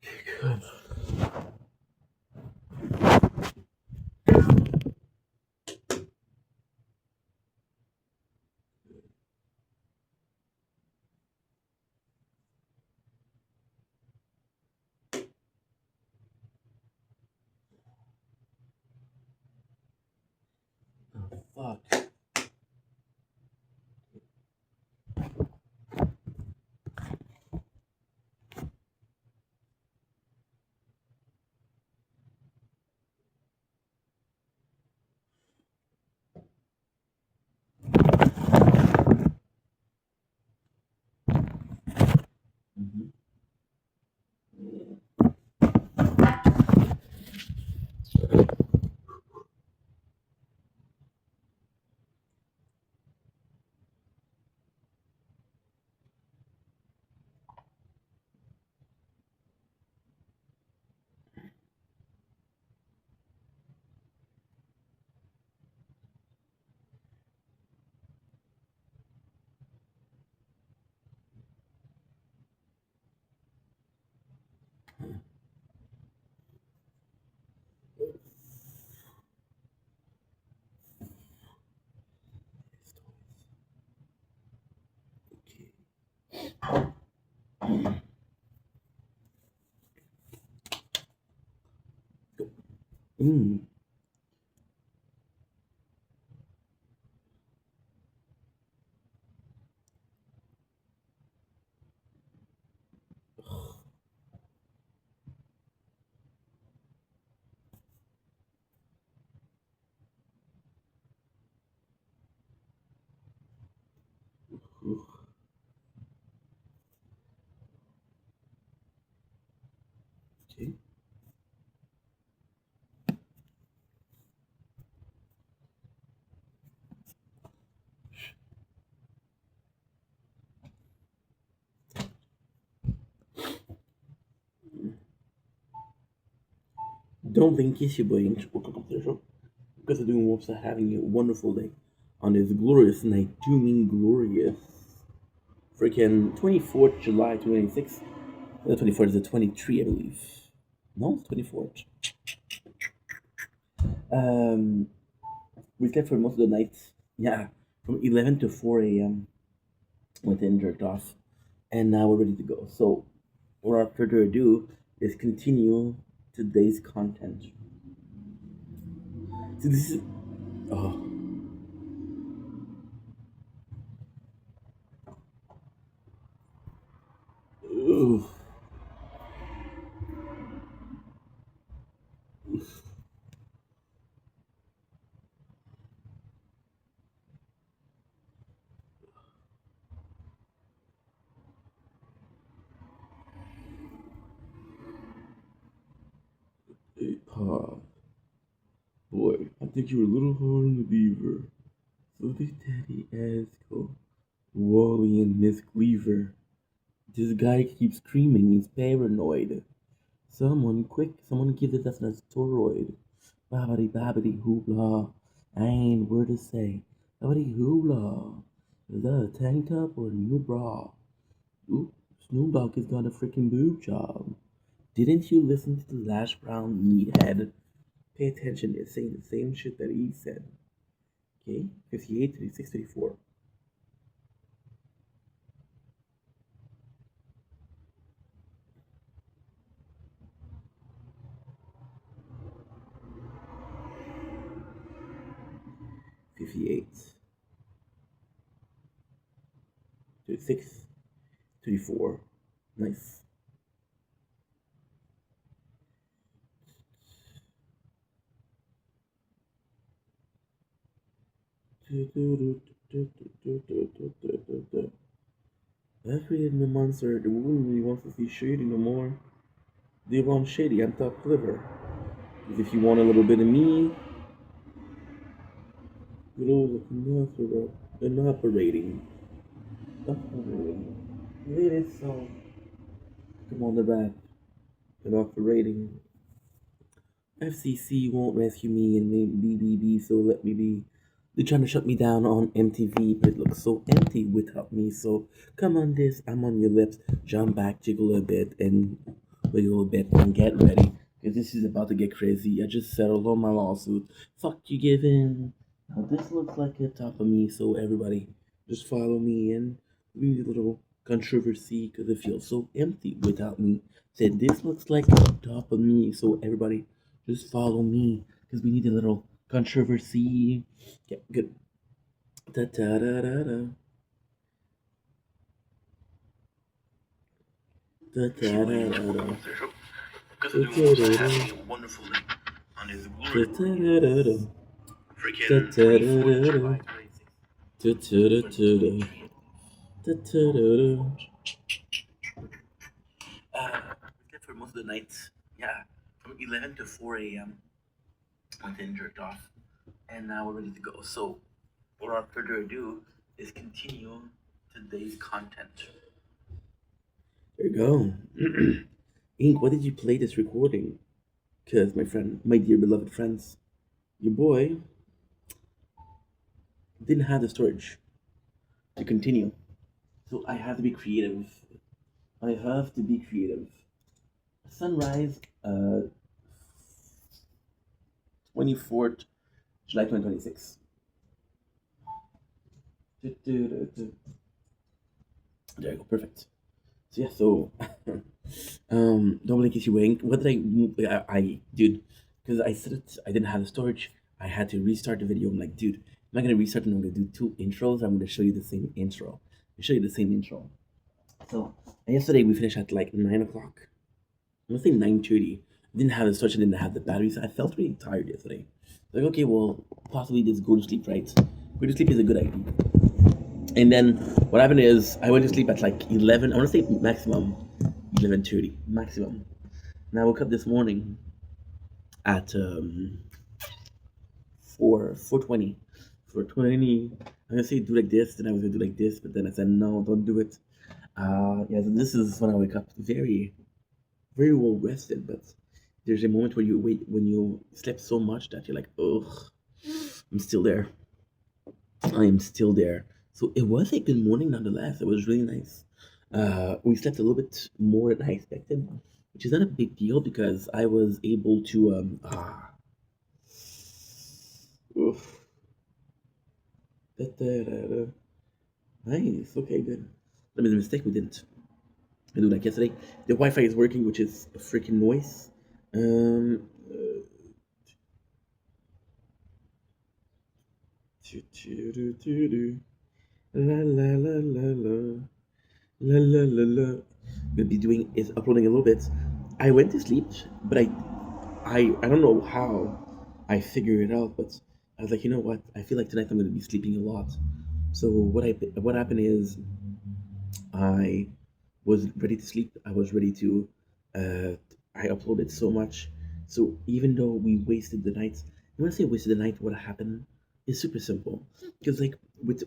Good. Oh, fuck. Mm-hmm. Mm. Okay. Don't think kiss you, boy. Welcome to the show. Because of doing wolves are having a wonderful day on this glorious night. Do mean glorious. Freaking 24th July 2026. The 24th is the 23, I believe. No, 24th. Um, we slept for most of the night. Yeah, from 11 to 4 a.m. Went in, jerked off, and now we're ready to go. So, without further ado, let's continue today's content. So this is oh, ooh, oh, boy, I think you were a little hard on the beaver. So this daddy asshole, Wally and Miss Cleaver. This guy keeps screaming. He's paranoid. Someone quick! Someone give this us an asteroid. Babbity babbity hoopla. I ain't word to say. Babbity hoopla. Is that a tank top or a new bra? Oop, Snoop Dogg has got a freaking boob job. Didn't you listen to the last round, meathead? Pay attention, it's saying the same shit that he said. Okay? 58, 36, 34. 58, 36, 34. Nice. That created the monster. The woman really wants to see Shady no more. They want Shady, I'm top clever. Because if you want a little bit of me, little an operating. Operating. It is so. Come on, the rap. An operating. FCC won't rescue me and BBB, so let me be. They're trying to shut me down on MTV, but it looks so empty without me. So come on, this, I'm on your lips. Jump back, jiggle a bit, and big old bit and get ready because this is about to get crazy. I just settled on my lawsuit. Fuck you, giving. Now this looks like a top of me, so everybody just follow me and we need a little controversy because it feels so empty without me. Said this looks like a top of me, so everybody just follow me because we need a little controversy. Yeah, good. Da da da da da. Da da da da da. Because the new was having a wonderful day on his glorious freaking 24th July 26th. We slept for most of the night. Yeah, from 11 to 4 a.m. Went in, jerked off, and now we're ready to go. So, without further ado, is continue today's content. There you go. Ink, why did you play this recording? Because, my friend, my dear beloved friends, your boy didn't have the storage to continue. So I have to be creative. I have to be creative. Sunrise, 24th July 2026. There you go, perfect. So yeah, so don't blink if you wink. What did I dude? Because I said it, I didn't have the storage. I had to restart the video. I'm like, dude, I'm not gonna restart and I'm gonna do two intros. I'm gonna show you the same intro. I'll show you the same intro. So yesterday we finished at like 9 o'clock. I'm gonna say 9:30. I didn't have the storage. I didn't have the battery, so I felt really tired yesterday. Like, okay, well, possibly just go to sleep, right? Go to sleep is a good idea. And then what happened is I went to sleep at like 11. I want to say maximum 11:30 maximum. And I woke up this morning at 4:20. 4:20. I'm gonna say do like this, then I was gonna do like this, but then I said no, don't do it. Yeah, so this is when I wake up very, very well rested, but there's a moment where you wait when you slept so much that you're like, ugh, I'm still there. I am still there. So it was a good morning nonetheless. It was really nice. We slept a little bit more than I expected, which is not a big deal because I was able to oof. Da, da, da, da. Nice. Okay, good. That was a mistake. We didn't do like yesterday. The Wi-Fi is working, which is a freaking noise. Um. La la la la la. La la la la. Gonna be doing is uploading a little bit. I went to sleep, but I don't know how I figured it out, but I was like, you know what? I feel like tonight I'm gonna be sleeping a lot. So what happened is I was ready to sleep. I was ready to. Uh, I uploaded so much. So even though we wasted the night, when I say wasted the night, what happened is super simple. Because like with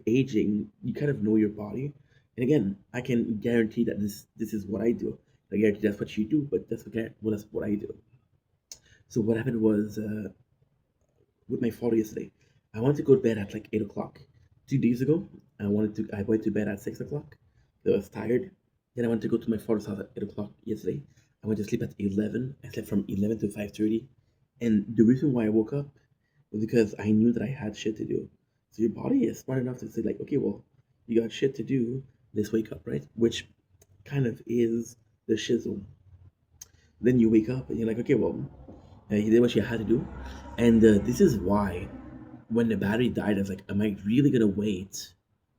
aging, you kind of know your body. And again, I can guarantee that this is what I do. I guarantee that's what you do, but that's what I do. So what happened was with my father yesterday. I wanted to go to bed at like 8 o'clock. 2 days ago, I went to bed at 6 o'clock. I was tired. Then I went to go to my father's house at 8 o'clock yesterday. I went to sleep at 11. I slept from 11 to 5:30. And the reason why I woke up was because I knew that I had shit to do. So your body is smart enough to say like, okay, well, you got shit to do. Let's wake up, right? Which kind of is the shizzle. Then you wake up and you're like, okay, well, you did what you had to do. And this is why when the battery died, I was like, am I really gonna wait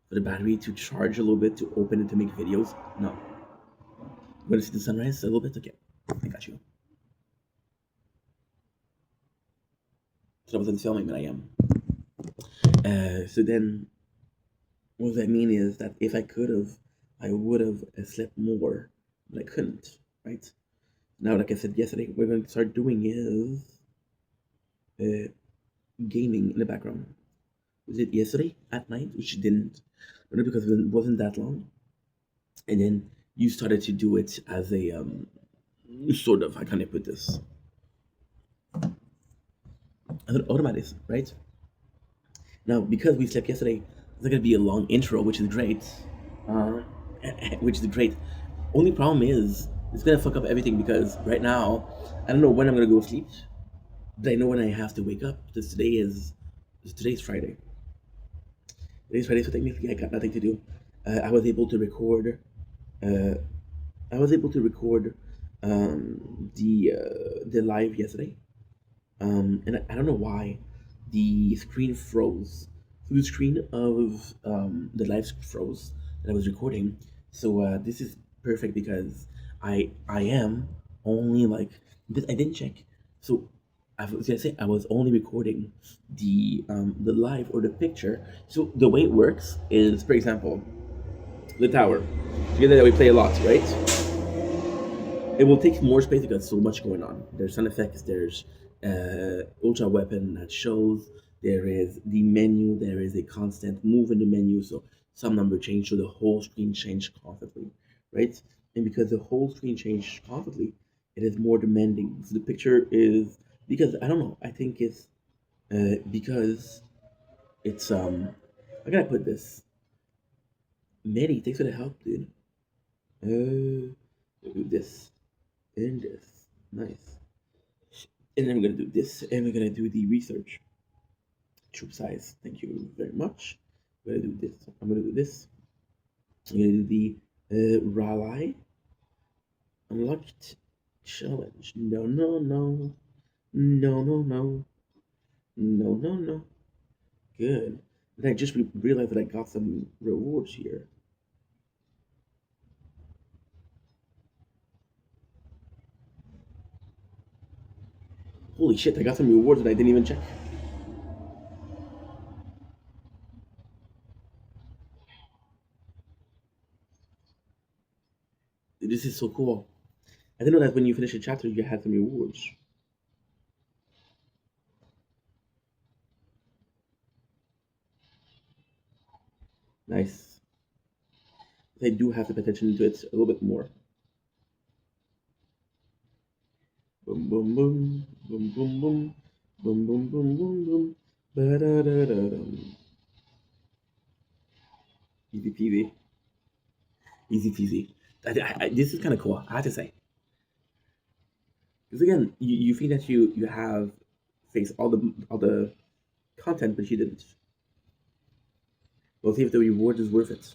for the battery to charge a little bit to open it to make videos? No. You wanna see the sunrise a little bit? Okay, I got you. So I wasn't filming, but I am. So then, what that mean is that if I could have, I would have slept more, but I couldn't, right? Now, like I said yesterday, what we're going to start doing is gaming in the background. We did yesterday at night, which didn't, only because it wasn't that long. And then you started to do it as a sort of, how can I put this? As an automatic, right? Now, because we slept yesterday, it's not gonna be a long intro, which is great. Uh, which is great. Only problem is It's gonna fuck up everything because right now I don't know when I'm gonna go to sleep, but I know when I have to wake up because today's Friday. Today's Friday, so technically I got nothing to do. I was able to record. Uh, I was able to record the live yesterday, and I don't know why the screen froze. So the screen of the live froze that I was recording. So this is perfect because I am only like this. I didn't check. So I was gonna say I was only recording the live or the picture. So the way it works is, for example, the tower. Together that we play a lot, right? It will take more space because so much going on. There's sound effects. There's ultra weapon that shows. There is the menu. There is a constant move in the menu. So some number change. So the whole screen changed constantly, right? And because the whole screen changed constantly, it is more demanding. So the picture is because I don't know. I think it's because it's how can I put this? Many thanks for the help, dude. Do this and this. Nice. And then we're gonna do this, and we're gonna do the research. Troop size. Thank you very much. We're gonna do this. I'm gonna do this. I'm gonna do the rally unlocked challenge. No, no, no, no, no, no, no, no, no. Good. And I just realized that I got some rewards here. Holy shit! I got some rewards that I didn't even check. This is so cool. I didn't know that when you finish a chapter, you had some rewards. Nice. I do have to pay attention to it a little bit more. Boom, boom, boom, boom, boom, boom, boom, boom, boom, boom, boom. Ba-da-da-da-dum. Easy peasy, easy peasy. This is kind of cool. I have to say, because again, you think that you have faced all the content, but you didn't. We'll see if the reward is worth it.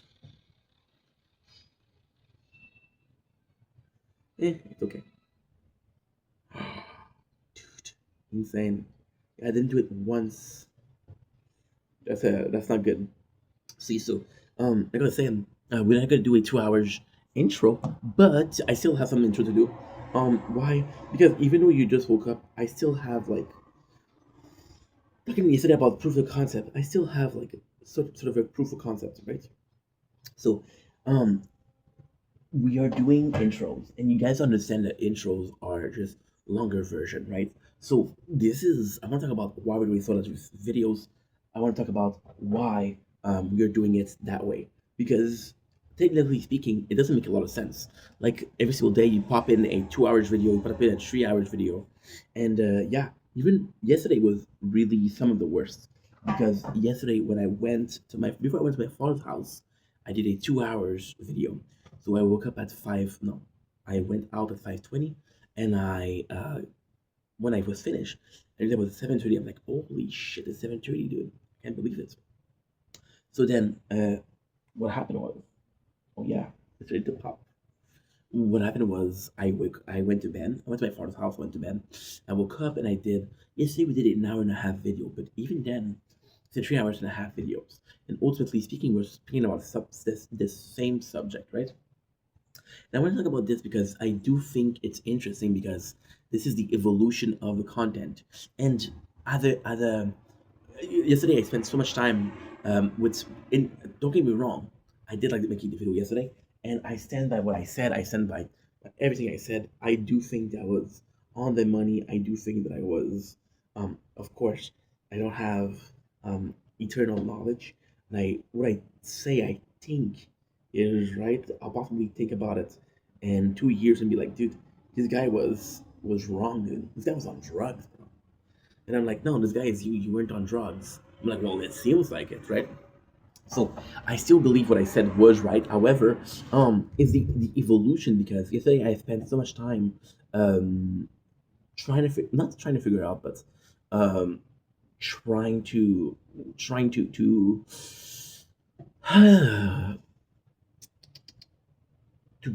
It's okay. Dude, insane. Yeah, I didn't do it once. That's not good. See, so I gotta say, we're not gonna do a 2 hours intro, but I still have some intro to do. Why? Because even though you just woke up, I still have like talking yesterday about proof of concept. I still have like sort of a proof of concept, right? So, um, we are doing intros, and you guys understand that intros are just longer version, right? So this is I want to talk about why we're doing sort of videos. I want to talk about why we are doing it that way because technically speaking, it doesn't make a lot of sense. Like every single day, you pop in a 2 hours video, you pop in a 3 hours video, and yeah, even yesterday was really some of the worst because yesterday when I went to my before I went to my father's house, I did a 2 hours video. So I woke up at five. No, I went out at 5:20, and I when I was finished, and it was 7:30. I'm like, holy shit, it's 7:30, dude! I can't believe it. So then, what happened was, oh yeah, it's ready to pop. What happened was, I went to bed. I went to my father's house. Went to bed. I woke up and I did. Yesterday we did an hour and a half video, but even then, it's a 3 hours and a half videos. And ultimately speaking, we're speaking about this same subject, right? And I want to talk about this because I do think it's interesting because this is the evolution of the content. And other yesterday I spent so much time with in don't get me wrong, I did like making the video yesterday and I stand by what I said. I stand by everything I said. I do think that was on the money. I do think that I was of course I don't have eternal knowledge. And I what I say I think is right. I'll possibly think about it in 2 years and be like, dude, this guy was wrong, dude. This guy was on drugs, bro. And I'm like, no, this guy is you. You weren't on drugs. I'm like, well, it seems like it, right? So I still believe what I said was right. However, is the evolution, because yesterday I spent so much time um trying to not trying to figure out, but um trying to trying to to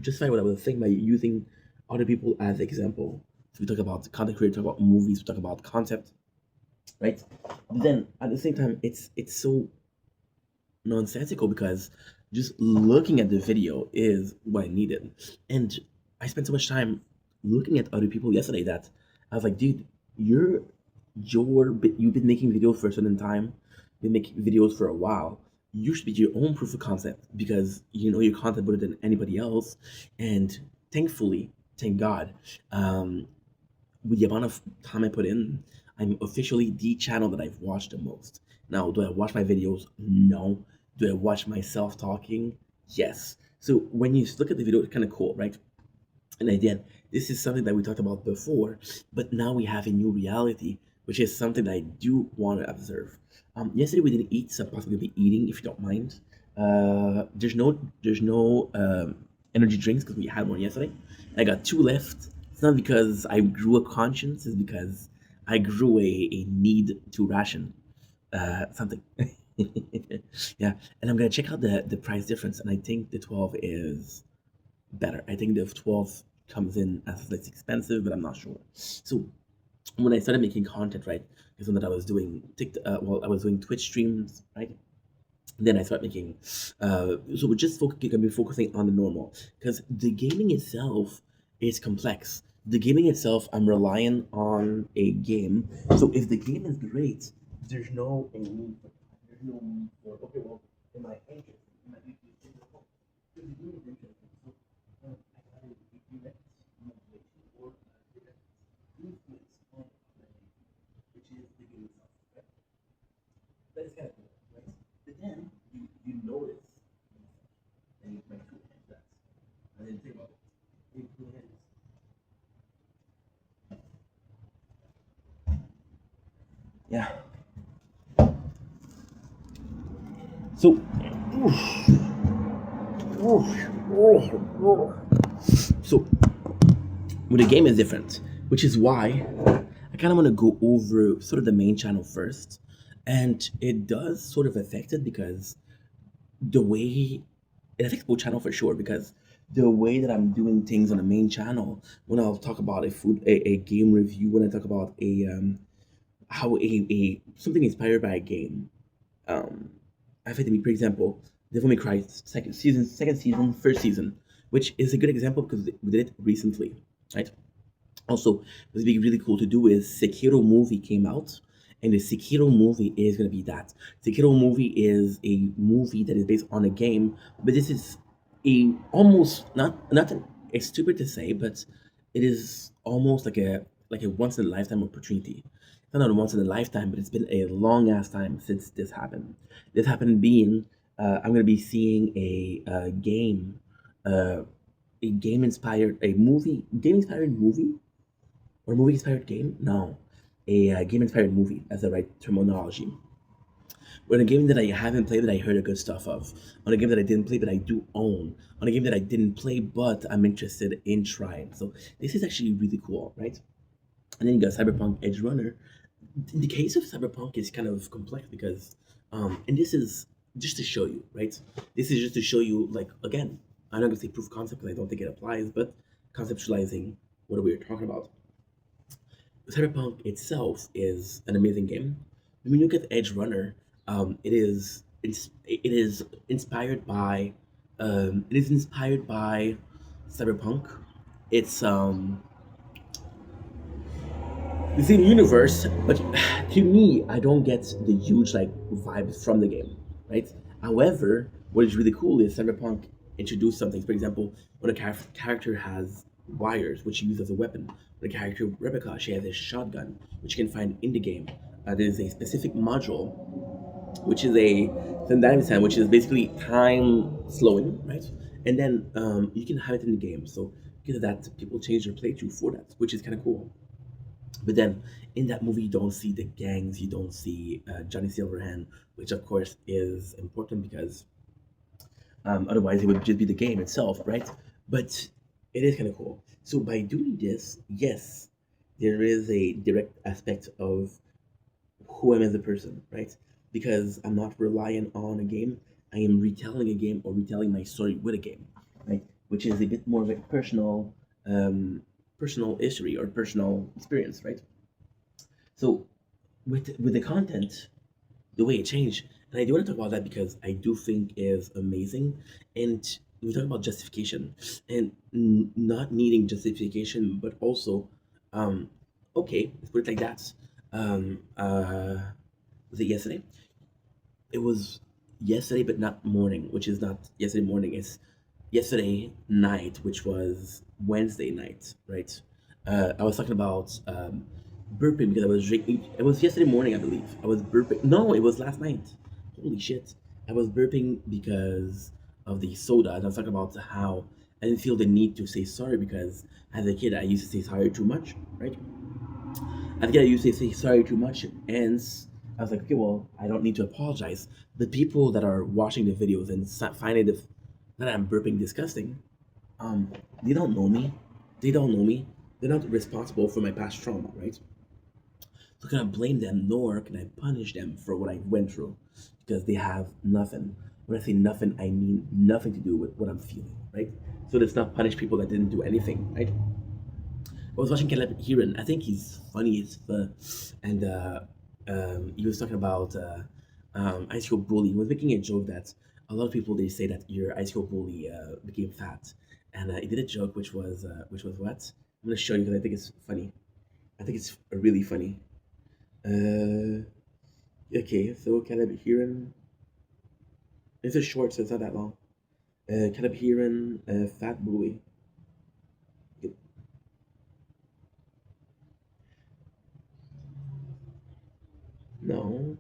justify what I was saying by using other people as example. So we talk about content creators, talk about movies, we talk about concept, right? But then at the same time, it's so nonsensical because just looking at the video is what I needed. And I spent so much time looking at other people yesterday that I was like, dude, you're you've been making videos for a certain time, been making videos for a while. You should be your own proof of concept because you know your content better than anybody else. And thankfully, thank God, um, with the amount of time I put in, I'm officially the channel that I've watched the most. Now, do I watch my videos? No. Do I watch myself talking? Yes. So when you look at the video, it's kind of cool, right? And again, this is something that we talked about before, but now we have a new reality, which is something that I do want to observe. Yesterday we didn't eat, so I'm possibly gonna be eating if you don't mind. There's no energy drinks because we had one yesterday. I got two left. It's not because I grew a conscience; it's because I grew a need to ration something. Yeah, and I'm gonna check out the price difference, and I think the 12 is better. I think the 12 comes in as less expensive, but I'm not sure. So when I started making content, right, is when that I was doing I was doing Twitch streams, right? Then I started making, so we're just gonna be focusing on the normal because the gaming itself is complex. The gaming itself, I'm relying on a game. So if the game is great, there's no a need for there's no need for okay, well, in my interest, in my YouTube, because the game is interesting. So I gotta direct motivation or direct influence on which is the game itself. Right? That is kind of cool, right? But then you notice and you make two hands that. I didn't think about it. You two hands. Yeah. So, oof, so with the game is different, which is why I kind of want to go over sort of the main channel first, and it does sort of affect it because the way it affects both channel for sure because the way that I'm doing things on the main channel when I'll talk about a game review, when I talk about a how a something inspired by a game, um I think, for example, Devil May Cry first season, which is a good example because we did it recently, right? Also, what's be really cool to do is Sekiro movie came out, and the Sekiro movie is gonna be that. Sekiro movie is a movie that is based on a game, but this is a almost not an, it's stupid to say, but it is almost like a once in a lifetime opportunity. It's not a once in a lifetime, but it's been a long ass time since this happened. This happened being I'm gonna be seeing uh, a game inspired a movie game inspired movie or movie inspired game? No, a game inspired movie as the right terminology. Or a game that I haven't played that I heard a good stuff of. On a game that I didn't play but I do own. On a game that I didn't play but I'm interested in trying. So this is actually really cool, right? And then you got Cyberpunk Edge Runner. In the case of Cyberpunk, it's kind of complex because, and this is just to show you, right? This is just to show you, like, again, I'm not gonna say proof of concept because I don't think it applies, but conceptualizing what we're talking about. Cyberpunk itself is an amazing game. When you look at Edge Runner, it is inspired by Cyberpunk. It's the same universe, but to me, I don't get the huge like vibes from the game, right? However, what is really cool is Cyberpunk introduced something. For example, when a character has wires, which she uses as a weapon. When a character Rebecca, she has a shotgun, which you can find in the game. There's a specific module, which is a dynamic time, which is basically time slowing, right? And then you can have it in the game. So because of that, people change their playthrough for that, which is kind of cool. But then in that movie, you don't see the gangs, you don't see Johnny Silverhand, which of course is important because otherwise it would just be the game itself, right? But it is kind of cool. So by doing this, yes, there is a direct aspect of who I am as a person, right? Because I'm not relying on a game. I am retelling a game or retelling my story with a game, right? Which is a bit more of a um, personal history or personal experience, right? So with the content, the way it changed, and I do want to talk about that because I do think is amazing, and we talk about justification and not needing justification, but also, um, okay, let's put it like that. Um, uh, was it yesterday? It was yesterday, but not morning, which is not yesterday morning. It's yesterday night, which was Wednesday night, right? I was talking about burping because I was drinking. It was yesterday morning, I believe. I was burping. No, it was last night. Holy shit! I was burping because of the soda, and I was talking about how I didn't feel the need to say sorry because as a kid I used to say sorry too much, right? I think I usually say sorry too much, and I was like, okay, well, I don't need to apologize. The people that are watching the videos and finding that I'm burping disgusting, um, they don't know me. They don't know me. They're not responsible for my past trauma, right? So can I blame them, nor can I punish them for what I went through, because they have nothing. When I say nothing, I mean nothing to do with what I'm feeling, right? So let's not punish people that didn't do anything, right? I was watching Caleb Heron. I think he's funny as fuck. And he was talking about ice school bully. He was making a joke that a lot of people they say that your ice school bully became fat, and he did a joke which was what? I'm gonna show you because I think it's funny. I think it's really funny. Uh, okay, so Caleb Heron. It's a short, so it's not that long. Caleb Heron, fat bully. No,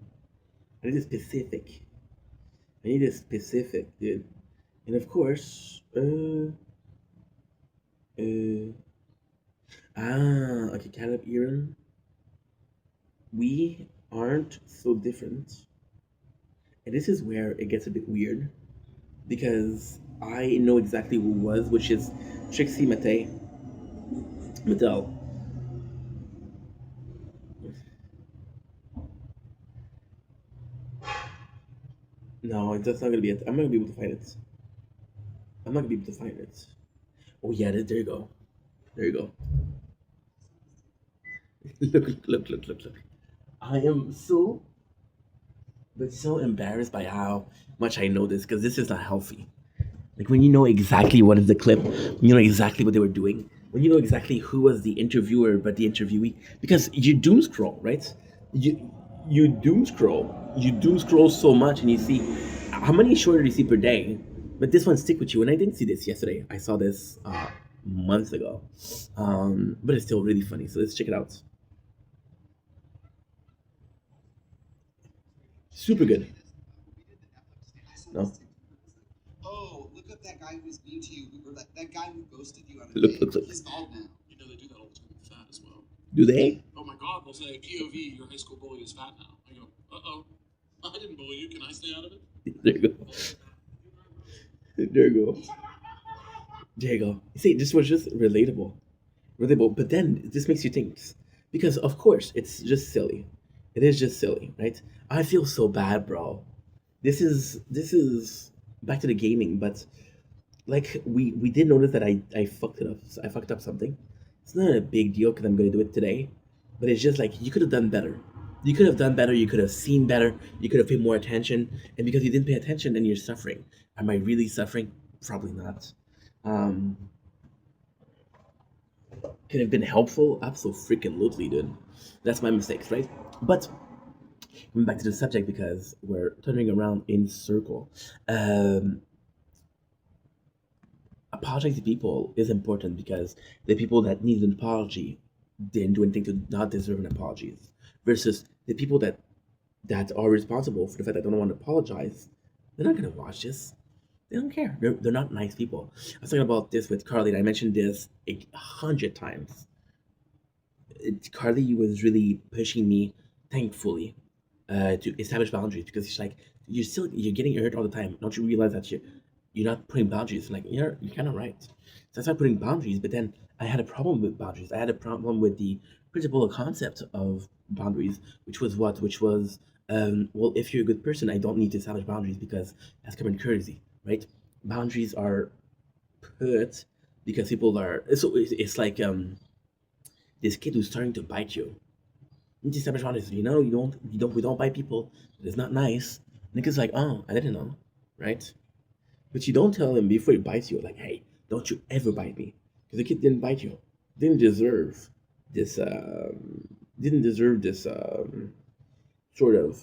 I need a specific. I need a specific, dude. And of course, uh, okay, Caleb Eran, we aren't so different. And this is where it gets a bit weird because I know exactly who it was, which is Trixie Mattel. No, that's not gonna be it. I'm not gonna be able to find it. I'm not gonna be able to find it. Oh yeah, there you go. There you go. Look. I am so, but so embarrassed by how much I know this because this is not healthy. Like when you know exactly what is the clip, you know exactly what they were doing, when you know exactly who was the interviewer but the interviewee, because you doom scroll, right? You you doom scroll so much, and you see how many shorter you see per day. But this one stick with you, and I didn't see this yesterday. I saw this months ago, but it's still really funny. So let's check it out. Super good. No, look. Do they? There you go. There you go. There you go. See, this was just relatable. But then this makes you think, because of course it's just silly. It is just silly, right? I feel so bad, bro. This is back to the gaming, but like we did notice that I fucked it up. I fucked up something. It's not a big deal because I'm gonna do it today, but it's just like you could have done better. You could have done better. You could have seen better. You could have paid more attention. And because you didn't pay attention, then you're suffering. Am I really suffering? Probably not. Um, could have been helpful. Absolutely, dude. That's my mistakes, right? But coming back to the subject because we're turning around in circle. Um, Apologizing to people is important because the people that need an apology didn't do anything to not deserve an apology, versus the people that are responsible for the fact that they don't want to apologize. They're not gonna watch this. They don't care. They're not nice people. I was talking about this with Carly, and I mentioned this 100 times. Carly was really pushing me, thankfully, to establish boundaries because she's like, you're getting hurt all the time. Don't you realize that you're not putting boundaries? Like you're kind of right. So I started putting boundaries, but then I had a problem with boundaries. I had a problem with the principle or concept of boundaries, which was what? Which was well, if you're a good person, I don't need to establish boundaries because that's common courtesy, right? Boundaries are put because people are so it's like this kid who's starting to bite you. You just establish boundaries. We don't bite people. It's not nice. And the kid's like, oh, I didn't know, right? But you don't tell him before he bites you, like, hey, don't you ever bite me, because the kid didn't bite you, didn't deserve this, didn't deserve this sort of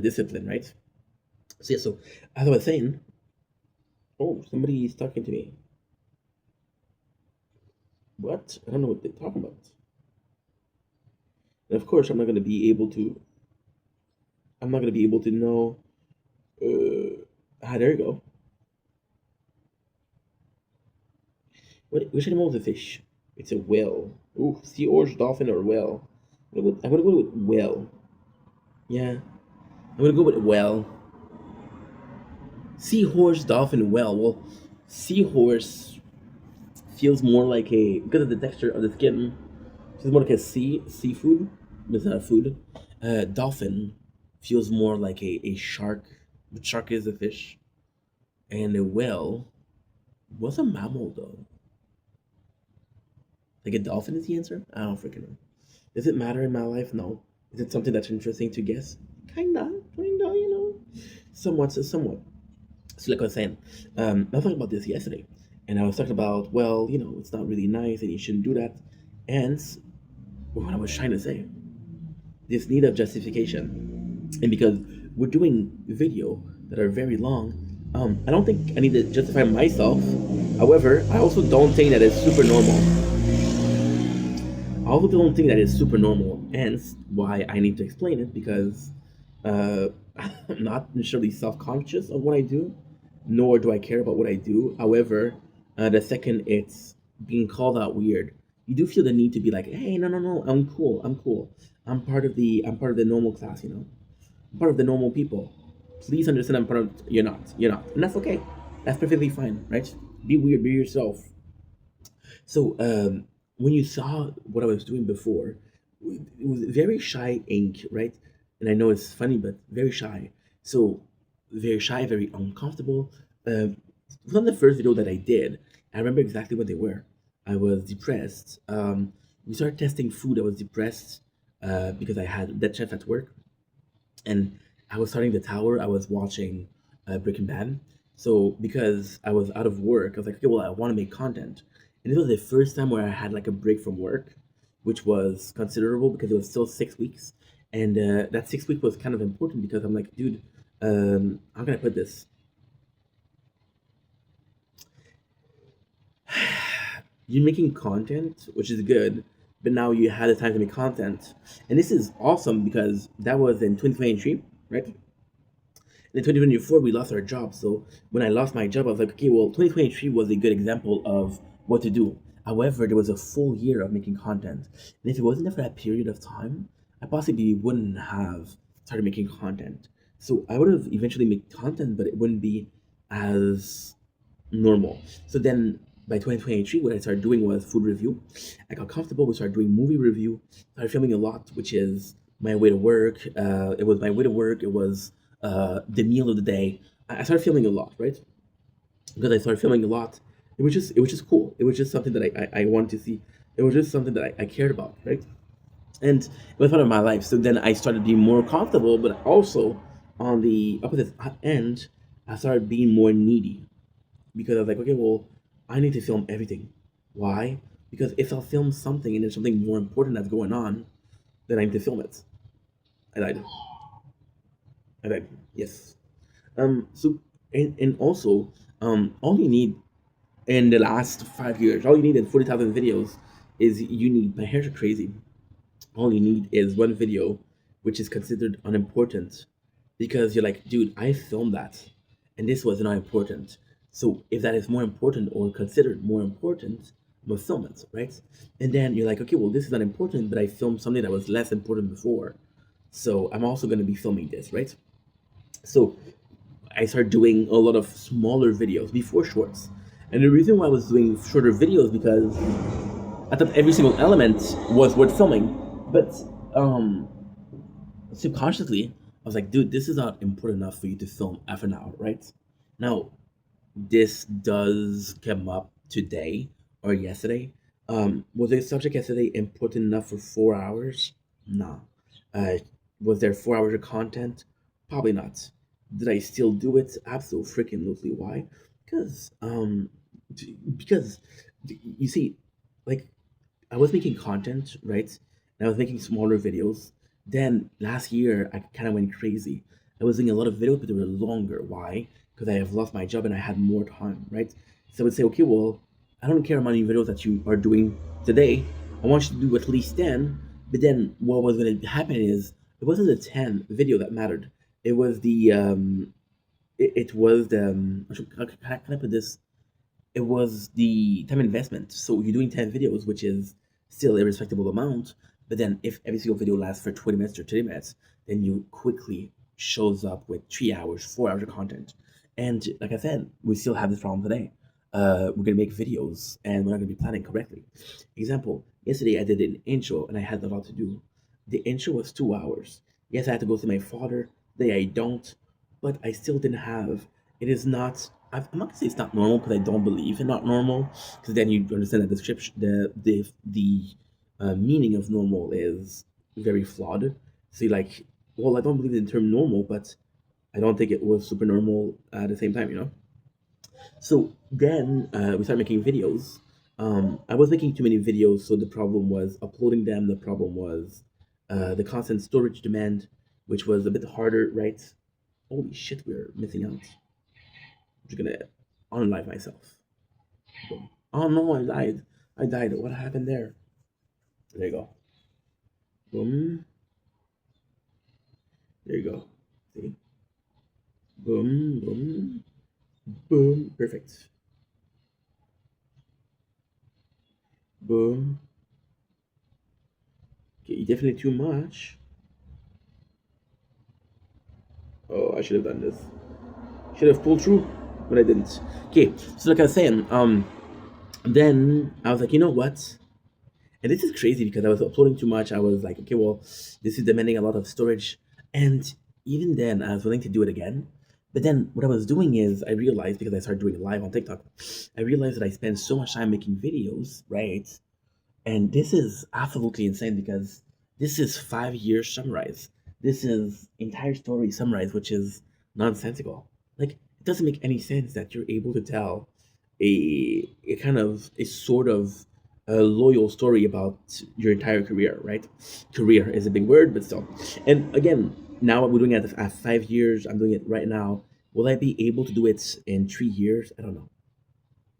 discipline, right? So yeah, so as I was saying, oh, somebody is talking to me. What? I don't know what they're talking about. And of course, I'm not gonna be able to know. There you go. Which animal is a fish? It's a whale. Ooh, seahorse, dolphin, or whale. I'm gonna go with whale. Yeah, I'm gonna go with whale. Seahorse, dolphin, whale. Well, seahorse feels more like a because of the texture of the skin. Feels more like a seafood. It's not food. Dolphin feels more like a shark. But shark is a fish, and a whale was a mammal though. Like a dolphin is the answer? I don't freaking know. Does it matter in my life? No. Is it something that's interesting to guess? Kinda, you know. Somewhat, so somewhat. So like I was saying, I was talking about this yesterday. And I was talking about, well, it's not really nice and you shouldn't do that. And what I was trying to say, this need of justification. And because we're doing video that are very long, I don't think I need to justify myself. However, I also don't think that it's super normal. I also don't think that is super normal, hence why I need to explain it because uh, I'm not necessarily self conscious of what I do, nor do I care about what I do. However, the second it's being called out weird, you do feel the need to be like, hey, no, no, no, I'm cool, I'm cool. I'm part of the normal class, I'm part of the normal people. Please understand I'm part of you're not. And that's okay. That's perfectly fine, right? Be weird, be yourself. So when you saw what I was doing before, it was very shy ink, right? And I know it's funny, but very shy. So very shy, very uncomfortable. It was on the first video that I did. I remember exactly what they were. I was depressed. We started testing food. I was depressed because I had that chef at work, and I was starting the tower. I was watching Breaking Bad. So because I was out of work, I was like, okay, well, I want to make content, and this was the first time where I had like a break from work, which was considerable because it was still 6 weeks, and that 6 week was kind of important because I'm like, dude, how can I put this? You're making content, which is good, but now you had the time to make content, and this is awesome because that was in 2023, right? In 2024 we lost our job, so when I lost my job I was like, okay, well, 2023 was a good example of what to do. However, there was a full year of making content, and if it wasn't for that period of time, I possibly wouldn't have started making content. So I would have eventually made content, but it wouldn't be as normal. So then by 2023, what I started doing was food review. I got comfortable. We started doing movie review. Started filming a lot, which is my way to work. It was my way to work. It was the meal of the day. I started filming a lot, right? Because I started filming a lot. It was just cool. It was just something that I wanted to see. It was just something that I cared about, right? And it was part of my life. So then I started being more comfortable, but also on the opposite end, I started being more needy because I was like, okay, well, I need to film everything. Why? Because if I'll film something and there's something more important that's going on, then I need to film it. I died. I died. Yes. So and also, all you need in the last 5 years, all you need in 40,000 videos is you need my hair's crazy. All you need is one video, which is considered unimportant, because you're like, dude, I filmed that, and this was not important. So if that is more important or considered more important, fulfillment, right? And then you're like, okay, well, this is not important, but I filmed something that was less important before, so I'm also going to be filming this, right? So I started doing a lot of smaller videos before shorts. And the reason why I was doing shorter videos because I thought every single element was worth filming. But um, subconsciously, I was like, dude, this is not important enough for you to film half an hour, right? Now, this does come up today or yesterday. Was the subject yesterday important enough for 4 hours? No. Uh, was there 4 hours of content? Probably not. Did I still do it? Absolutely freaking loosely. Why? Because because you see, like I was making content, right? And I was making smaller videos. Then last year, I kind of went crazy. I was doing a lot of videos, but they were longer. Why? Because I have lost my job and I had more time, right? So I would say, okay, well, I don't care how many videos that you are doing today. I want you to do at least 10. But then what was going to happen is it wasn't the 10 video that mattered. It was it was the, how can I put this? It was the time investment. So you're doing 10 videos, which is still a respectable amount. But then if every single video lasts for 20 minutes or 30 minutes, then you quickly shows up with 3 hours, 4 hours of content. And like I said, we still have this problem today. We're gonna make videos and we're not gonna be planning correctly. Example, yesterday I did an intro and I had a lot to do. The intro was 2 hours. Yes, I had to go see my father. Today I don't, but I still didn't have. It is not. I'm not gonna say it's not normal because I don't believe in not normal. Because then you understand that the description, the meaning of normal is very flawed. So you're like, well, I don't believe in the term normal, but I don't think it was super normal at the same time, you know. So then we started making videos. I was making too many videos, so the problem was uploading them. The problem was the constant storage demand, which was a bit harder, right? Holy shit, we're missing out. I'm just gonna unlive myself. Boom. Oh no, I died. I died. What happened there? There you go. Boom. There you go. See? Boom, boom, boom. Perfect. Boom. Okay, definitely too much. Oh, I should have done this. Should have pulled through, but I didn't. Okay, so like I was saying, then I was like, you know what? And this is crazy because I was uploading too much. I was like, okay, well, this is demanding a lot of storage. And even then, I was willing to do it again. But then what I was doing is I realized because I started doing live on TikTok, I realized that I spend so much time making videos, right? And this is absolutely insane because this is 5 years summarized. This is entire story summarized, which is nonsensical. Like it doesn't make any sense that you're able to tell a kind of a sort of a loyal story about your entire career, right? Career is a big word, but still. And again, now we're doing it at 5 years. I'm doing it right now. Will I be able to do it in 3 years? I don't know.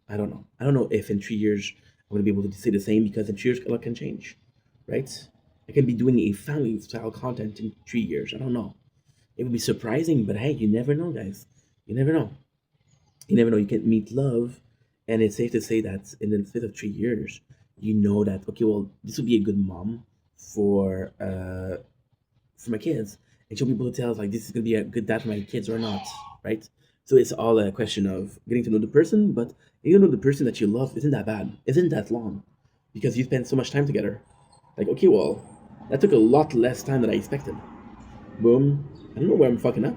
I don't know. I don't know if in 3 years I'm gonna be able to say the same because in 3 years a lot can change, right? I can be doing a family style content in 3 years. I don't know. It would be surprising, but hey, you never know, guys. You never know. You never know. You can meet love, and it's safe to say that in the space of 3 years, you know that okay, well, this would be a good mom for uh for my kids, and she'll be able to tell us like this is gonna be a good dad for my kids or not, right? So it's all a question of getting to know the person, but getting to know the person that you love isn't that bad, isn't that long, because you spend so much time together. Like okay, well, that took a lot less time than I expected. Boom. I don't know where I'm fucking up.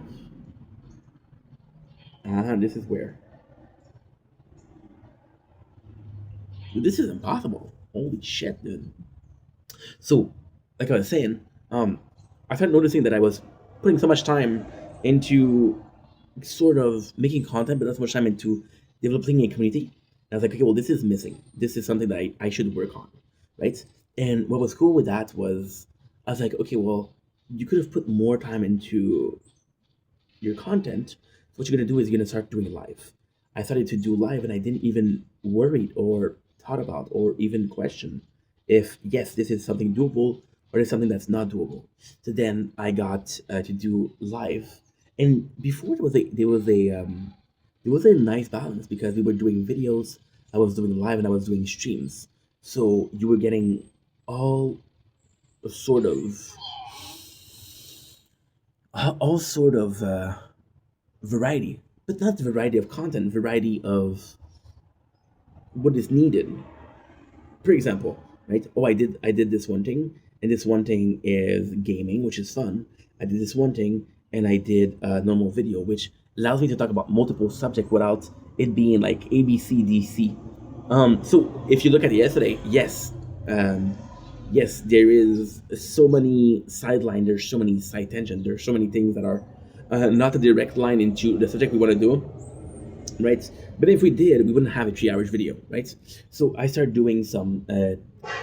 Ah, this is where. Dude, this is impossible. Holy shit, dude. So, like I was saying, I started noticing that I was putting so much time into sort of making content, but not so much time into developing a community. And I was like, okay, well, this is missing. This is something that I should work on, right? And what was cool with that was I was like, okay, well, you could have put more time into your content. So what you're gonna do is you're gonna start doing live. I started to do live, and I didn't even worry or thought about or even question if yes, this is something doable or is something that's not doable. So then I got to do live, and before there was a nice balance because we were doing videos. I was doing live and I was doing streams. So you were getting all sort of all sort of variety, but not variety of content, variety of what is needed. For example, right? Oh, I did this one thing, and this one thing is gaming, which is fun. I did this one thing, and I did a normal video, which allows me to talk about multiple subject without it being like A B C D C. So if you look at it yesterday, yes, um, yes, there is so many sideline. There's so many side tangent. There's so many things that are not a direct line into the subject we want to do, right? But if we did, we wouldn't have a 3 hours video, right? So I started doing some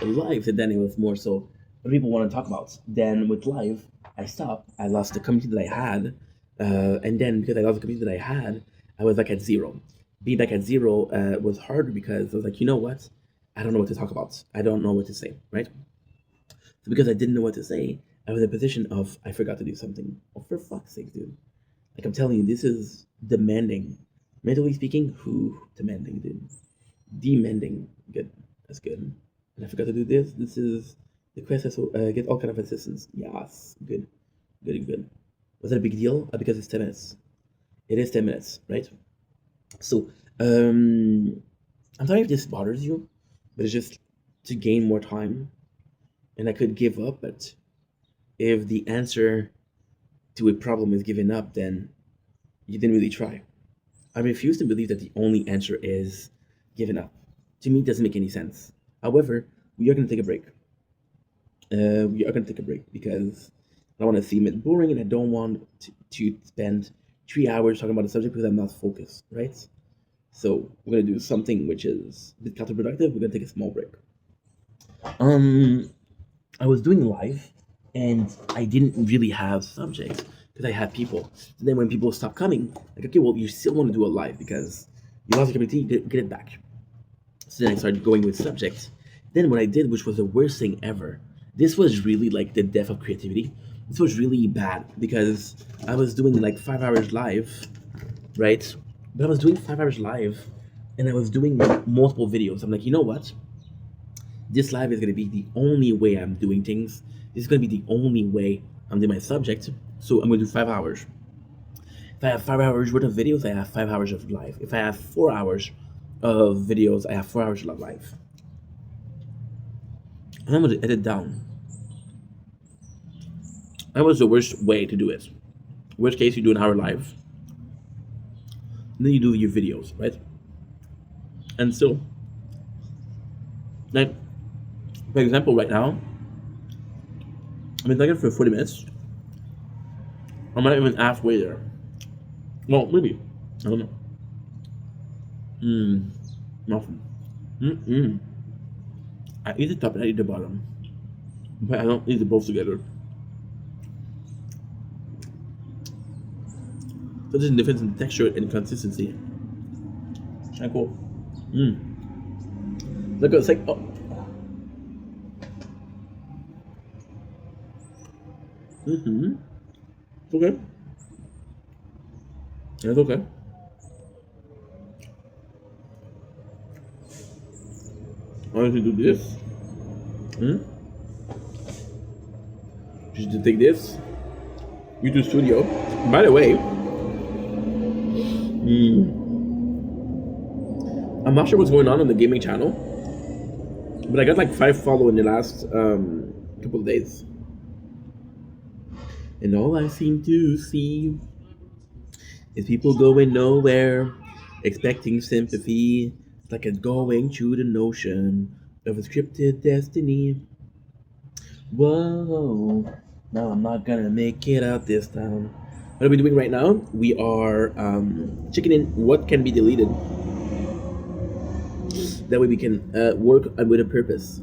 live, and then it was more so what people want to talk about. Then with live, I stopped. I lost the community that I had, and then because I lost the community that I had, I was back at zero. Being back at zero was hard because I was like, you know what? I don't know what to talk about. I don't know what to say, right? So because I didn't know what to say, I was in a position of I forgot to do something. Oh, for fuck's sake, dude! Like I'm telling you, this is demanding. Mentally speaking, who demanding, dude? Demanding. Good. That's good. And I forgot to do this. This is the quest. So get all kind of assistance. Yes. Good. Good. Good. Was that a big deal? Because it's 10 minutes. It is 10 minutes, right? So I'm sorry if this bothers you, but it's just to gain more time, and I could give up. But if the answer to a problem is giving up, then you didn't really try. I refuse to believe that the only answer is giving up. To me, it doesn't make any sense. However, we are going to take a break. We are going to take a break because I don't want to seem it boring and I don't want to spend 3 hours talking about the subject because I'm not focused, right? So we're going to do something which is a bit counterproductive. We're going to take a small break. Um, I was doing live and I didn't really have subjects because I had people. And then when people stopped coming, like, okay, well, you still want to do a live because you lost the community, get it back. So then I started going with subjects. Then what I did, which was the worst thing ever, this was really like the death of creativity. This was really bad because I was doing like 5 hours live, right? But I was doing 5 hours live and I was doing multiple videos. I'm like, you know what? This live is going to be the only way I'm doing things. This is going to be the only way I'm doing my subject. So I'm going to do 5 hours. If I have 5 hours worth of videos, I have 5 hours of live. If I have 4 hours of videos, I have 4 hours of live. And I'm going to edit down. That was the worst way to do it. Worst case, you do an hour live, and then you do your videos, right? And so, like, for example, right now, I've been talking for 40 minutes. I'm not even halfway there. Well, maybe. I don't know. Nothing. I eat the top and I eat the bottom. But I don't eat the both together. So there's a difference in texture and consistency. Kind of cool. Look, it's like, oh. It's okay. Yeah, it's okay. I want you to do this. Just to take this. YouTube Studio. By the way, I'm not sure what's going on the gaming channel, but I got like 5 follow in the last couple of days. And all I seem to see is people going nowhere, expecting sympathy. It's like it's going through the notion of a scripted destiny. Whoa, no, I'm not gonna make it out this time. What are we doing right now? We are checking in what can be deleted. That way we can work with a purpose.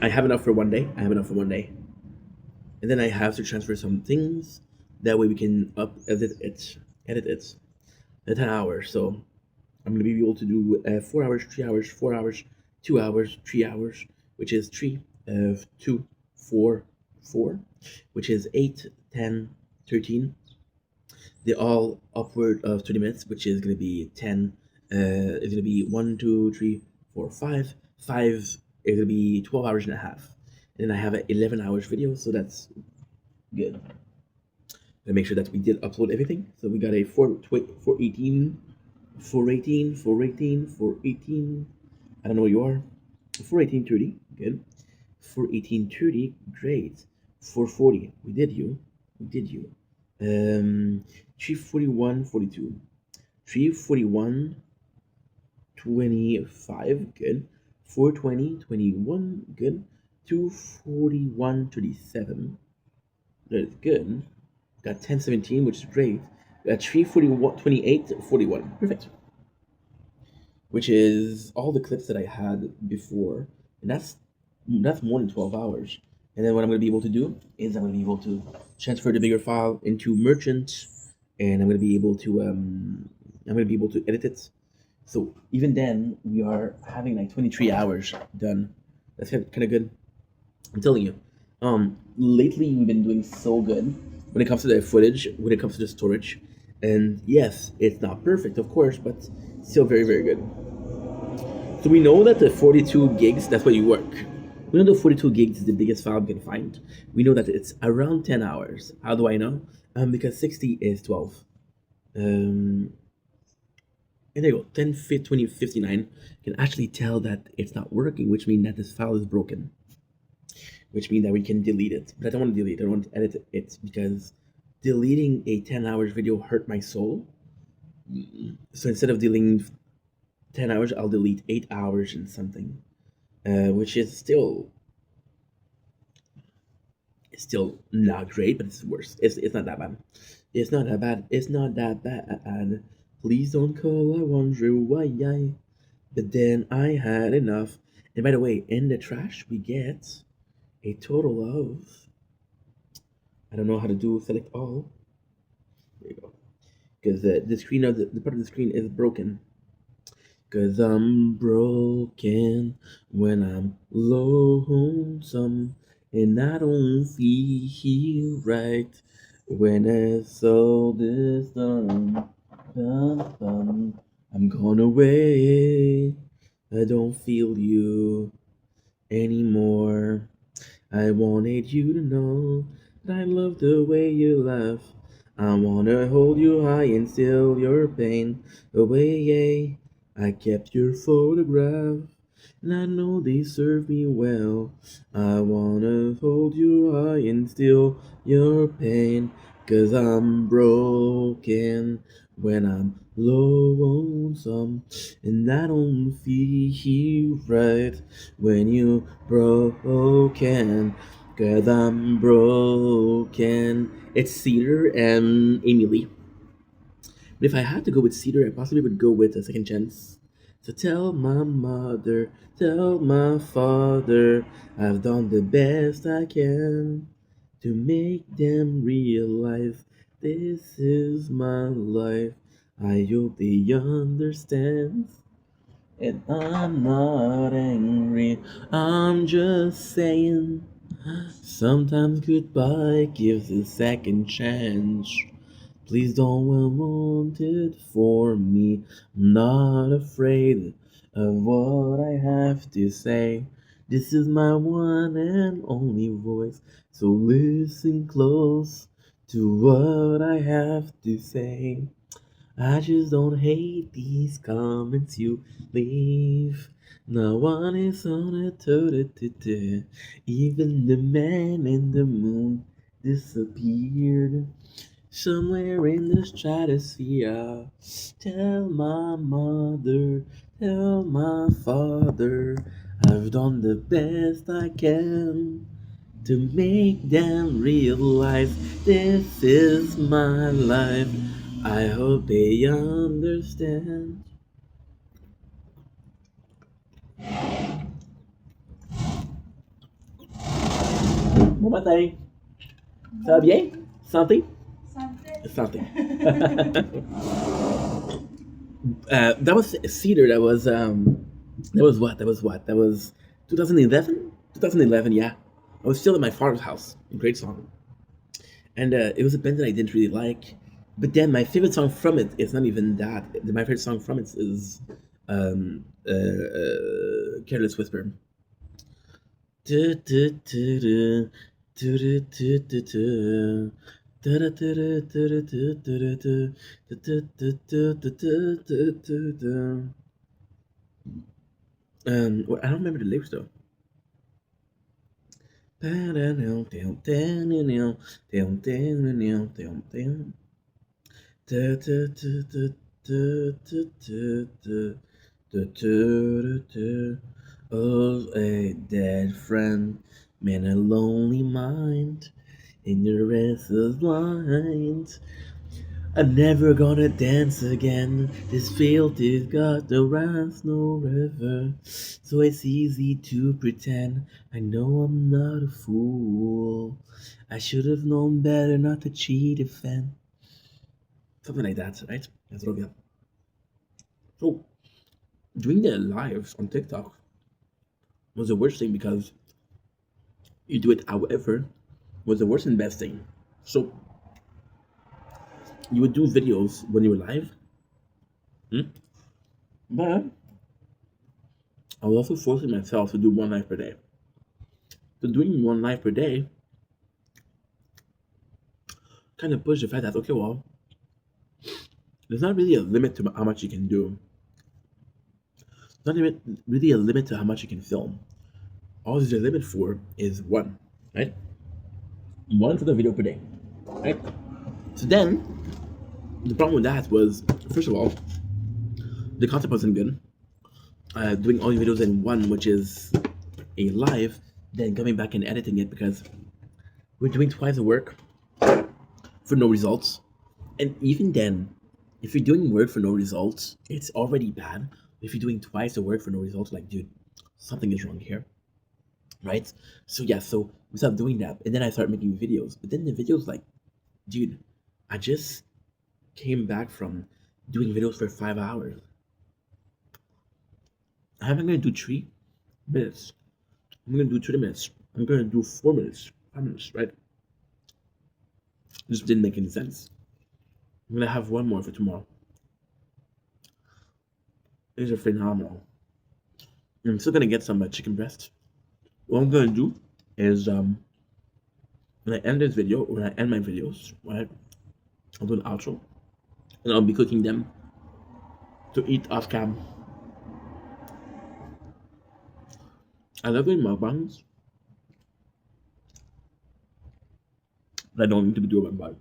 I have enough for one day. I have enough for one day. And then I have to transfer some things. That way we can edit it in 10 hours. So I'm gonna be able to do 4 hours, 3 hours, 4 hours, 2 hours, 3 hours, which is 3, 2, 4, 4, which is 8, 10, 13. They're all upward of 20 minutes, which is gonna be 10 It's gonna be 1, 2, 3, 4, 5. 5 is gonna be 12 hours and a half. And then I have an 11 hours video, so that's good. To make sure that we did upload everything. So we got a 418, 418, 418, 418. I don't know where you are. 41830, good. 41830, great. 440, we did you. We did you. 34142. 34125, good. 42021, good. 24137, that is good. Got 1017, which is great. Got 341 perfect. Which is all the clips that I had before, and that's more than 12 hours. And then what I'm going to be able to do is I'm going to be able to transfer the bigger file into Merchant, and I'm going to be able to edit it. So even then, we are having like 23 hours done. That's kind of good. I'm telling you. Lately we've been doing so good when it comes to the footage, when it comes to the storage, and yes, it's not perfect, of course, but still very, very good. So we know that the 42 gigs, that's where you work. We know the 42 gigs is the biggest file we can find. We know that it's around 10 hours. How do I know? Because 60 is 12. And there you go, 10, 20, 59 can actually tell that it's not working, which means that this file is broken. Which means that we can delete it. But I don't want to delete it, I want to edit it because deleting a 10 hours video hurt my soul. So instead of deleting 10 hours, I'll delete 8 hours and something. Which is still not great, but it's worse. It's not that bad. It's not that bad. It's not that bad. Please don't call, I wonder why. But then I had enough. And by the way, in the trash we get a total of, I don't know how to do select all. There you go. Because the screen of the part of the screen is broken. Cause I'm broken when I'm lonesome and I don't feel right when it's all this done. I'm gone away. I don't feel you anymore. I wanted you to know that I love the way you laugh. I wanna hold you high and steal your pain away. I kept your photograph, and I know they serve me well. I wanna hold you high and steal your pain, 'cause I'm broken when I'm lonesome, and I don't feel right when you broken. 'Cause I'm broken. It's Cedar and Emily. But if I had to go with Cedar, I possibly would go with a Second Chance. So tell my mother, tell my father, I've done the best I can to make them realize this is my life. I hope they understand. And I'm not angry, I'm just saying. Sometimes goodbye gives a second chance. Please don't want it for me. I'm not afraid of what I have to say. This is my one and only voice, so listen close to what I have to say. I just don't hate these comments you leave. No one is on it. Even the man in the moon disappeared somewhere in the stratosphere. Tell my mother, tell my father, I've done the best I can to make them realize this is my life. I hope they understand. Bon matin. Ça va bien? Santé? Santé. That was Cedar. That was what? That was what? That was 2011? 2011, yeah. I was still at my father's house. Great song. And it was a band that I didn't really like. But then my favorite song from it is not even that. My favorite song from it is Careless Whisper. Well, I don't remember the lyrics though. Oh, a dead friend, man, a lonely mind, in your restless mind. I'm never gonna dance again. This field is got the runs no river, so it's easy to pretend. I know I'm not a fool. I should have known better not to cheat a fan. Something like that, right? That's what we have. So doing the lives on TikTok was the worst thing because you do it however was the worst and best thing. So you would do videos when you were live, hmm? But I was also forcing myself to do one live per day. So doing one live per day kind of pushed the fact that okay, well, there's not really a limit to how much you can do. There's not even really a limit to how much you can film. All there's a limit for is one, right? One for the video per day, right? So then the problem with that was, first of all, the concept wasn't good. Doing all your videos in one, which is a live, then coming back and editing it because we're doing twice the work for no results. And even then, if you're doing work for no results, it's already bad. If you're doing twice the work for no results, like, dude, something is wrong here, right? So yeah, so we stopped doing that, and then I started making videos. But then the videos, like, dude, I just came back from doing videos for 5 hours. I'm gonna do 3 minutes. I'm gonna do 3 minutes. I'm gonna do 4 minutes, 5 minutes, right? It just didn't make any sense. I'm gonna have one more for tomorrow. These are phenomenal. I'm still gonna get some chicken breast. What I'm gonna do is when I end this video, when I end my videos, right, I'll do an outro, and I'll be cooking them to eat off cam. I love doing mukbangs, but I don't need to be doing mukbang.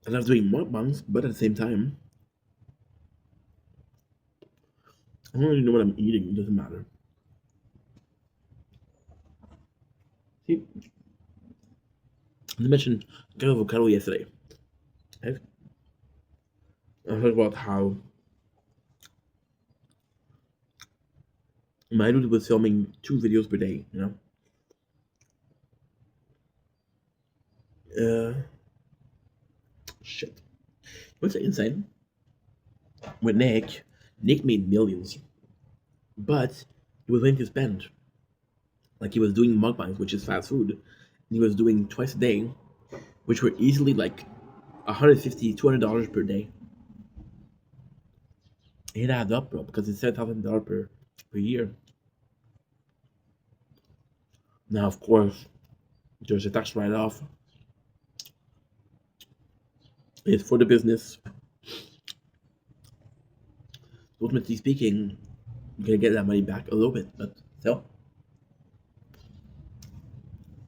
I love doing mukbangs, but at the same time, I don't really know what I'm eating. It doesn't matter. See, I mentioned avocado yesterday. Right? I talked about how my dude was filming 2 videos per day. Uh, shit. What's insane? With Nick made millions, but he was willing to spend. Like, he was doing mukbangs, which is fast food, and he was doing twice a day, which were easily like $150, $200 per day. It adds up, bro, because it's $7,000 per year. Now, of course, there's a tax write-off. It's for the business. Ultimately speaking, you're gonna get that money back a little bit, but still,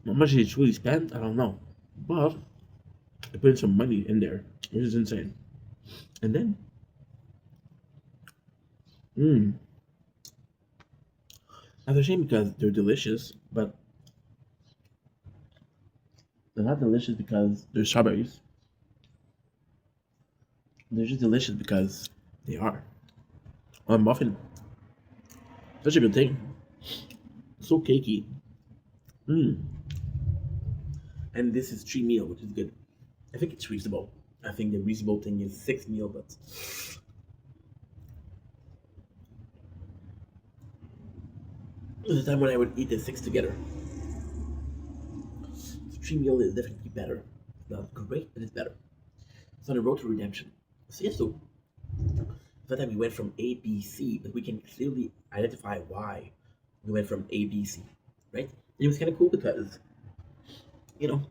how much he truly spent, I don't know. But I put in some money in there, which is insane. And then, mmm, that's a shame because they're delicious, but they're not delicious because they're strawberries. They're just delicious because they are. A muffin, such a good thing. So cakey. Mmm. And this is 3 meal, which is good. I think it's reasonable. I think the reasonable thing is 6 meal, but there's a time when I would eat the 6 together. 3 meal is definitely better. Not great, but it's better. It's on the road to redemption. So yeah, so that time we went from A, B, C, but we can clearly identify why we went from A, B, C, right? It was kind of cool because, you know,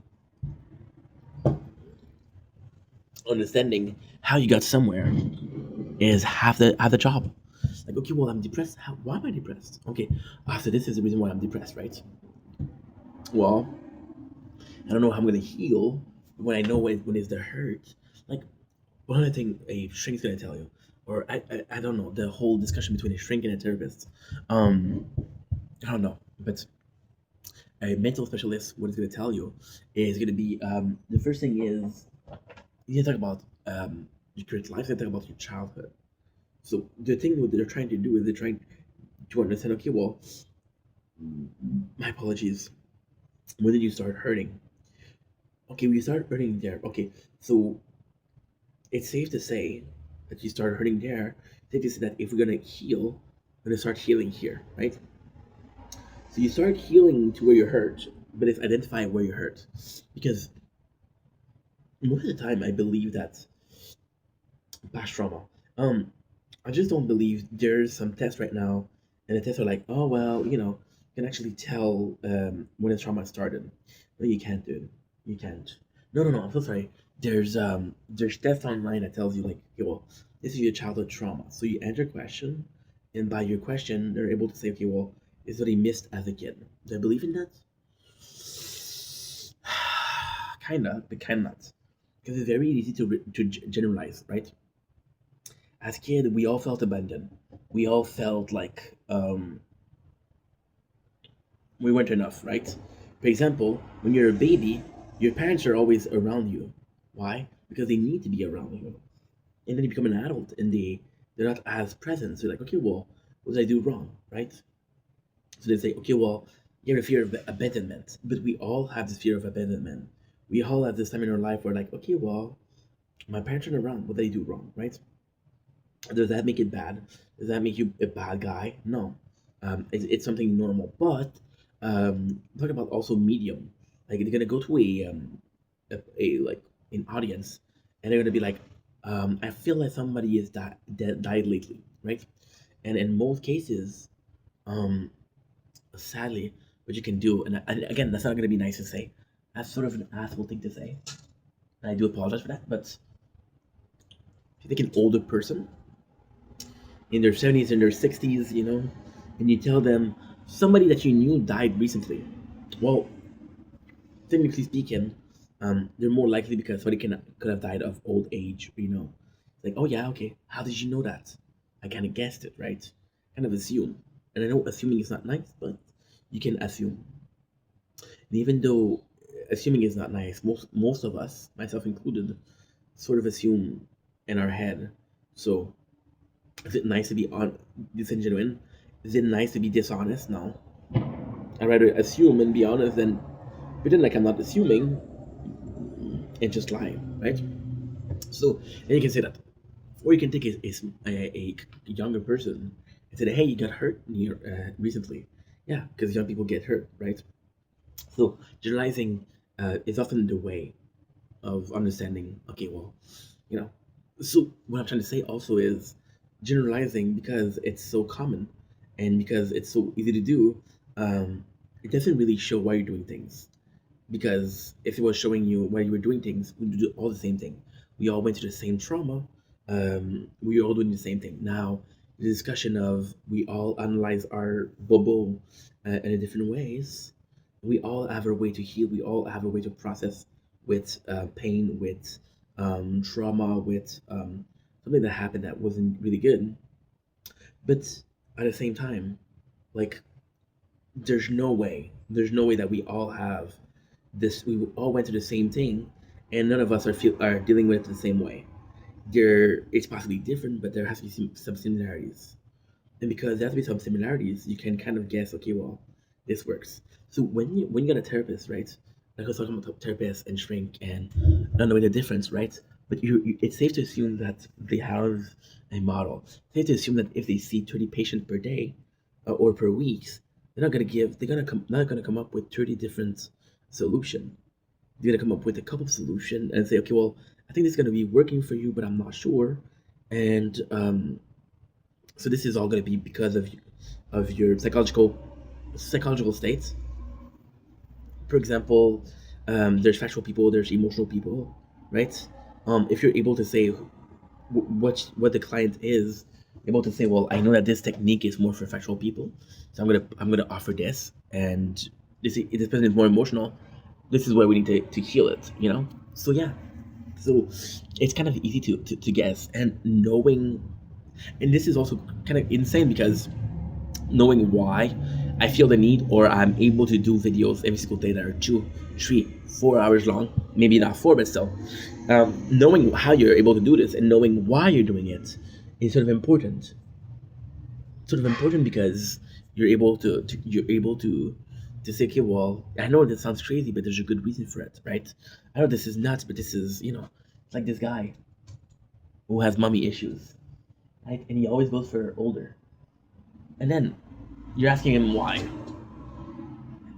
understanding how you got somewhere is half the job. Like, okay, well, I'm depressed. Why am I depressed? Okay, so this is the reason why I'm depressed, right? Well, I don't know how I'm gonna heal when I know when it's the hurt. Like, one other thing a shrink's gonna tell you, or I don't know, the whole discussion between a shrink and a therapist. Um, I don't know, but a mental specialist, what it's gonna tell you is gonna be the first thing is you talk about your current life, you talk about your childhood. So the thing what they're trying to do is they're trying to understand. Okay, well, my apologies. When did you start hurting? Okay, we start hurting there. Okay, so it's safe to say that you start hurting there. Safe to say that if we're gonna heal, we're gonna start healing here, right? So you start healing to where you're hurt, but it's identifying where you're hurt, because most of the time I believe that past trauma. Um, I just don't believe there's some tests right now, and the tests are like, oh well, you can actually tell when the trauma started. No, you can't, dude. You can't. No, no, no. I'm so sorry. There's tests online that tells you like, okay, well, this is your childhood trauma. So you enter a question, and by your question, they're able to say, okay, well, is what he missed as a kid. Do I believe in that? Kinda, but kind of not, because it's very easy to generalize, right? As kid, we all felt abandoned. We all felt like we weren't enough, right? For example, when you're a baby, your parents are always around you. Why? Because they need to be around you. And then you become an adult, and they're not as present. So you're like, okay, well, what did I do wrong, right? So they say, okay, well, you have a fear of abandonment, but we all have this fear of abandonment. We all have this time in our life where like, okay, well, my parents aren't around. What did I do wrong, right? Does that make it bad? Does that make you a bad guy? No. It's something normal. But talk about also medium. Like they're gonna go to a like an audience, and they're gonna be like, I feel like somebody is died lately, right? And in most cases, um, sadly, what you can do, and again, that's not gonna be nice to say. That's sort of an asshole thing to say. And I do apologize for that. But if you take an older person in their 70s and their 60s, and you tell them somebody that you knew died recently. Well, technically speaking, they're more likely because somebody could have died of old age, Like, oh yeah, okay. How did you know that? I kind of guessed it, right? Kind of assume. And I know assuming is not nice, but you can assume. And even though assuming is not nice, most of us, myself included, sort of assume in our head. So is it nice to be disingenuine? Is it nice to be dishonest? No. I'd rather assume and be honest than pretend like I'm not assuming and just lie, right? So, and you can say that. Or you can take a younger person and say, hey, you got hurt recently. Yeah, because young people get hurt, right? So, generalizing is often the way of understanding, okay, well, you know. So, what I'm trying to say also is generalizing because it's so common and because it's so easy to do, it doesn't really show why you're doing things. Because if it was showing you why you were doing things, we do all the same thing. We all went through the same trauma. We all doing the same thing. Now, the discussion of we all analyze our bubble in different ways. We all have a way to heal. We all have a way to process with pain, with trauma, with something that happened that wasn't really good. But at the same time, like there's no way that we all have this. We all went through the same thing, and none of us are dealing with it the same way. It's possibly different, but there has to be some similarities. And because there has to be some similarities, you can kind of guess, okay, well, this works. So when you get a therapist, right? Like I was talking about therapist and shrink and not knowing the difference, right? But it's safe to assume that they have a model. It's safe to assume that if they see 30 patients per day or per week, they're not gonna come up with 30 different solution. They're gonna come up with a couple of solution and say, okay, well, I think this is going to be working for you, but I'm not sure. And so this is all going to be because of your psychological states. For example, there's factual people, there's emotional people, right? If you're able to say what the client is able to say, well, I know that this technique is more for factual people, so I'm gonna offer this, and this person is more emotional. This is where we need to heal it, you know. So yeah, so it's kind of easy to guess, and knowing, and this is also kind of insane because knowing why I feel the need or I'm able to do videos every single day that are 2, 3, 4 hours long, maybe not four, but still, knowing how you're able to do this and knowing why you're doing it is sort of important. Sort of important because you're able to say, okay, well, I know this sounds crazy, but there's a good reason for it, right? I know this is nuts, but this is, it's like this guy who has mommy issues, right? And he always goes for older. And then you're asking him why.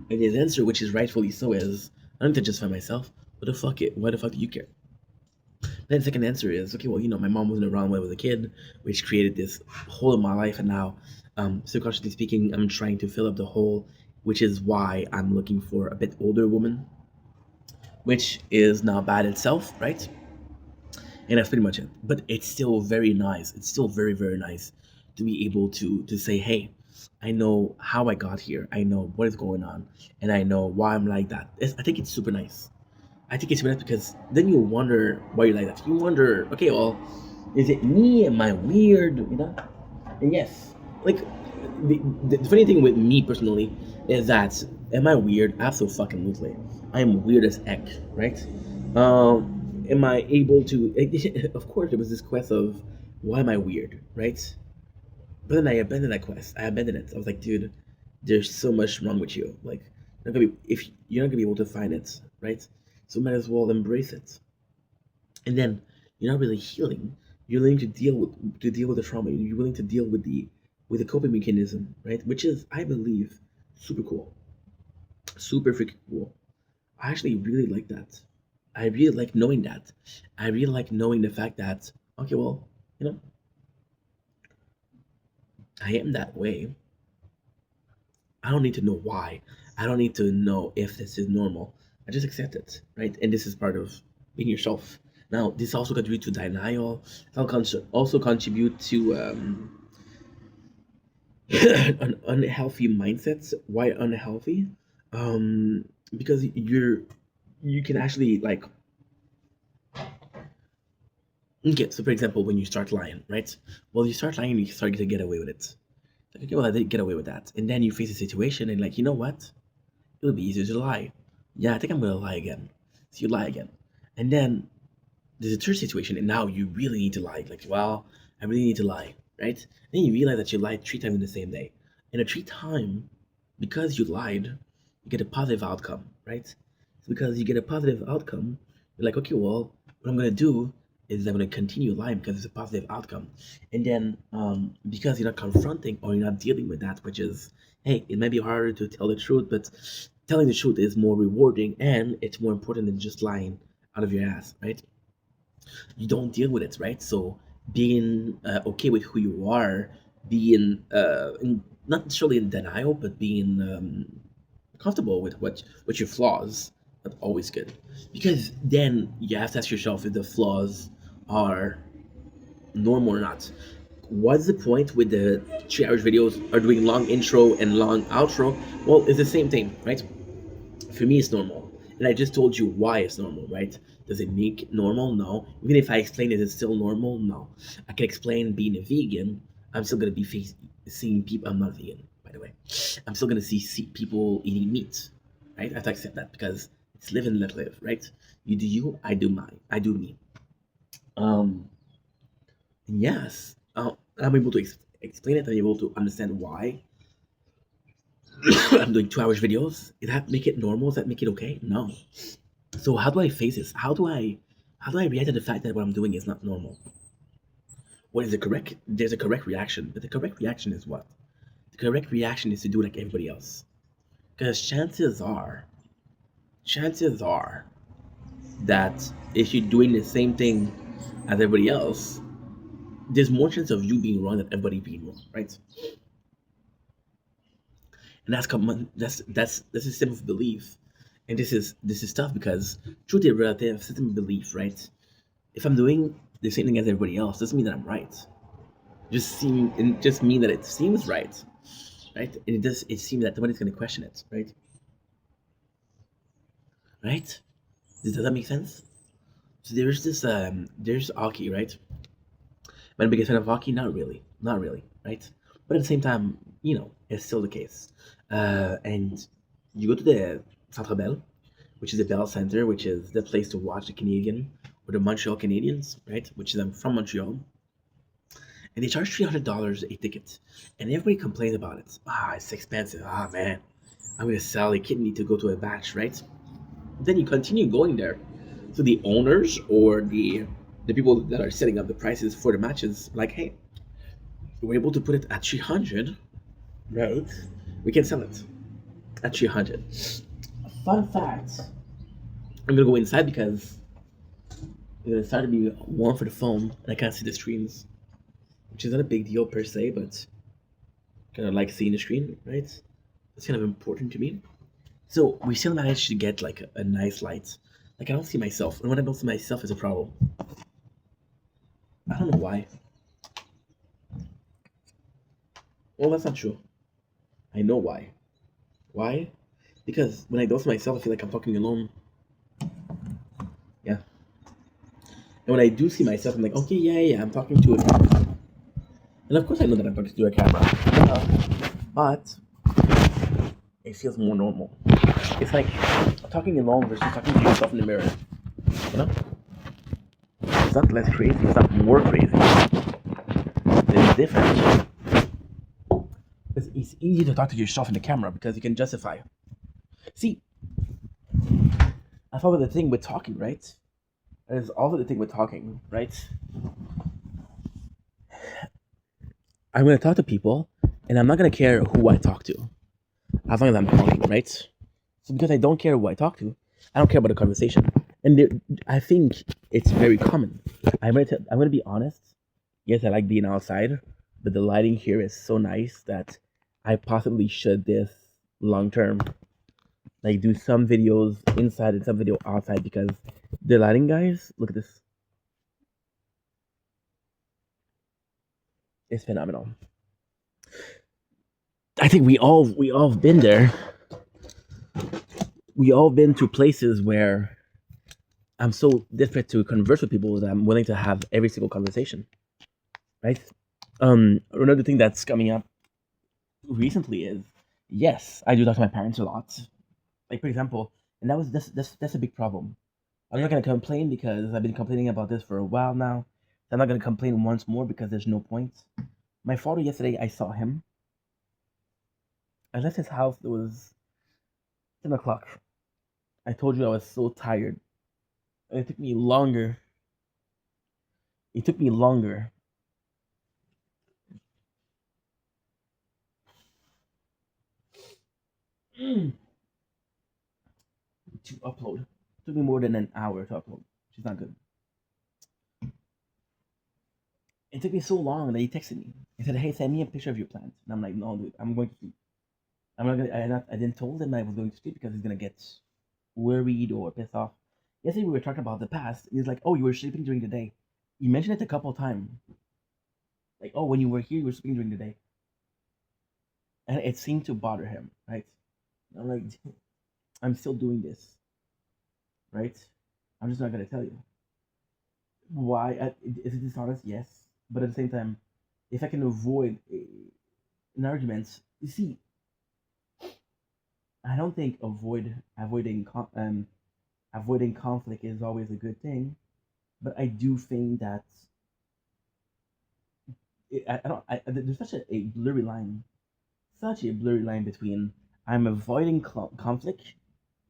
And his answer, which is rightfully so, is I don't need to justify myself. What the fuck it? Why the fuck do you care? Then the second answer is okay. Well, my mom wasn't around when I was a kid, which created this hole in my life, and now, subconsciously speaking, I'm trying to fill up the hole, which is why I'm looking for a bit older woman, which is not bad itself, right? And that's pretty much it. But it's still very nice. It's still very, very nice to be able to say, hey, I know how I got here. I know what is going on, and I know why I'm like that. I think it's super nice. I think it's super nice because then you wonder why you're like that. You wonder, okay, well, is it me? Am I weird? And yes, like the funny thing with me personally is that am I weird? Absolutely. I am weird as heck, right? Am I able to? Of course, there was this quest of why am I weird, right? But then I abandoned that quest. I abandoned it. I was like, dude, there's so much wrong with you. Like, if you're not gonna be able to find it, right? So might as well embrace it. And then you're not really healing. You're willing to deal with the trauma. You're willing to deal with the coping mechanism, right? Which is, I believe, super cool, super freaking cool. I actually really like that. I really like knowing that. I really like knowing the fact that okay, well, you know, I am that way. I don't need to know why. I don't need to know if this is normal. I just accept it, right? And this is part of being yourself. Now, this also contributes to denial. Also contribute to an unhealthy mindset. Why unhealthy? Because you can actually like okay. So, for example, when you start lying, right? Well, you start lying, you start to get away with it. Like, okay, well, I did get away with that, and then you face a situation, and like, you know what? It would be easier to lie. Yeah, I think I'm gonna lie again. So you lie again. And then there's a third situation, and now you really need to lie. Like, well, I really need to lie, right? Then you realize that you lied 3 times in the same day. And a 3 time, because you lied, you get a positive outcome, right? So because you get a positive outcome, you're like, okay, well, what I'm gonna do is I'm gonna continue lying because it's a positive outcome. And then because you're not confronting or you're not dealing with that, which is, hey, it might be harder to tell the truth, but telling the truth is more rewarding and it's more important than just lying out of your ass, right? You don't deal with it, right? So being okay with who you are, being not necessarily in denial, but being comfortable with what your flaws, that's always good. Because then you have to ask yourself if the flaws are normal or not. What's the point with the 3 hours videos are doing long intro and long outro? Well, it's the same thing, right? For me, it's normal. And I just told you why it's normal, right? Does it make normal? No. Even if I explain it, it's still normal? No. I can explain being a vegan. I'm still going to be seeing people. I'm not vegan, by the way. I'm still going to see people eating meat, right? I have to accept that because it's live and let live, right? You do you, I do mine. I do me. Um, and yes, I'm able to explain it. I'm able to understand why I'm doing 2 hours videos. Is that make it normal? Does that make it okay? No. So how do I face this? How do I react to the fact that what I'm doing is not normal? What is the correct? There's a correct reaction, but the correct reaction is what? The correct reaction is to do like everybody else, because chances are, that if you're doing the same thing as everybody else, there's more chance of you being wrong than everybody being wrong, right? And that's a system of belief, and this is tough because truth is relative. System of belief, right? If I'm doing the same thing as everybody else, doesn't mean that I'm right. It just mean that it seems right, right? And it seems that nobody's going to question it, right? Right? Does that make sense? So there's hockey, right? Am I the biggest fan of hockey? Not really, not really, right? But at the same time, it's still the case. And you go to the Centre Bell, which is the Bell Center, which is the place to watch the Canadian or the Montreal Canadiens, right? Which is I'm from Montreal, and they charge $300 a ticket, and everybody complains about it. It's expensive. Man, I'm gonna sell a kidney to go to a match, right? Then you continue going there. So the owners or the people that are setting up the prices for the matches, like, hey, we're able to put it at 300, right? We can sell it at 300. Fun fact: I'm gonna go inside because it's gonna start to be warm for the phone, and I can't see the screens, which is not a big deal per se, but kind of like seeing the screen, right? It's kind of important to me. So we still managed to get like a nice light. Like I don't see myself, and when I don't see myself is a problem. I don't know why. Well, that's not true. I know why. Why? Because when I don't see myself, I feel like I'm talking alone. Yeah. And when I do see myself, I'm like, okay, yeah, I'm talking to a camera. And of course, I know that I'm talking to a camera. But it feels more normal. It's like talking alone versus talking to yourself in the mirror. You know? It's not less crazy. It's not more crazy. It's different. It's easy to talk to yourself in the camera because you can justify. See, I thought of the thing with talking, right? There's also the thing with talking, right? I'm gonna talk to people, and I'm not gonna care who I talk to, as long as I'm talking, right? So because I don't care who I talk to, I don't care about the conversation, and I think it's very common. I'm gonna be honest. Yes, I like being outside, but the lighting here is so nice that I possibly should this long term. Like do some videos inside and some video outside because the lighting guys, look at this. It's phenomenal. I think we all have been there. We all been to places where I'm so desperate to converse with people that I'm willing to have every single conversation. Right? Another thing that's coming up recently is yes, I do talk to my parents a lot. Like for example, and that was that's a big problem. I'm not gonna complain because I've been complaining about this for a while now. I'm not gonna complain once more because there's no point. My father yesterday, I saw him. I left his house. It was 10 o'clock. I told you I was so tired. And it took me longer. It took me longer to upload. It took me more than an hour to upload, which is not good. It took me so long that he texted me. He said, "Hey, send me a picture of your plants." And I'm like, "No, dude, I'm going to sleep. I'm not gonna. I didn't told him I was going to sleep because he's gonna get worried or pissed off." Yesterday we were talking about the past. He's like, "Oh, you were sleeping during the day." You mentioned it a couple of times. Like, "Oh, when you were here, you were sleeping during the day," and it seemed to bother him, right? I'm like, I'm still doing this, right? I'm just not gonna tell you why. Is it dishonest? Yes, but at the same time, if I can avoid an argument, you see, I don't think avoiding conflict is always a good thing, but I do think that I don't. There's such a blurry line between I'm avoiding conflict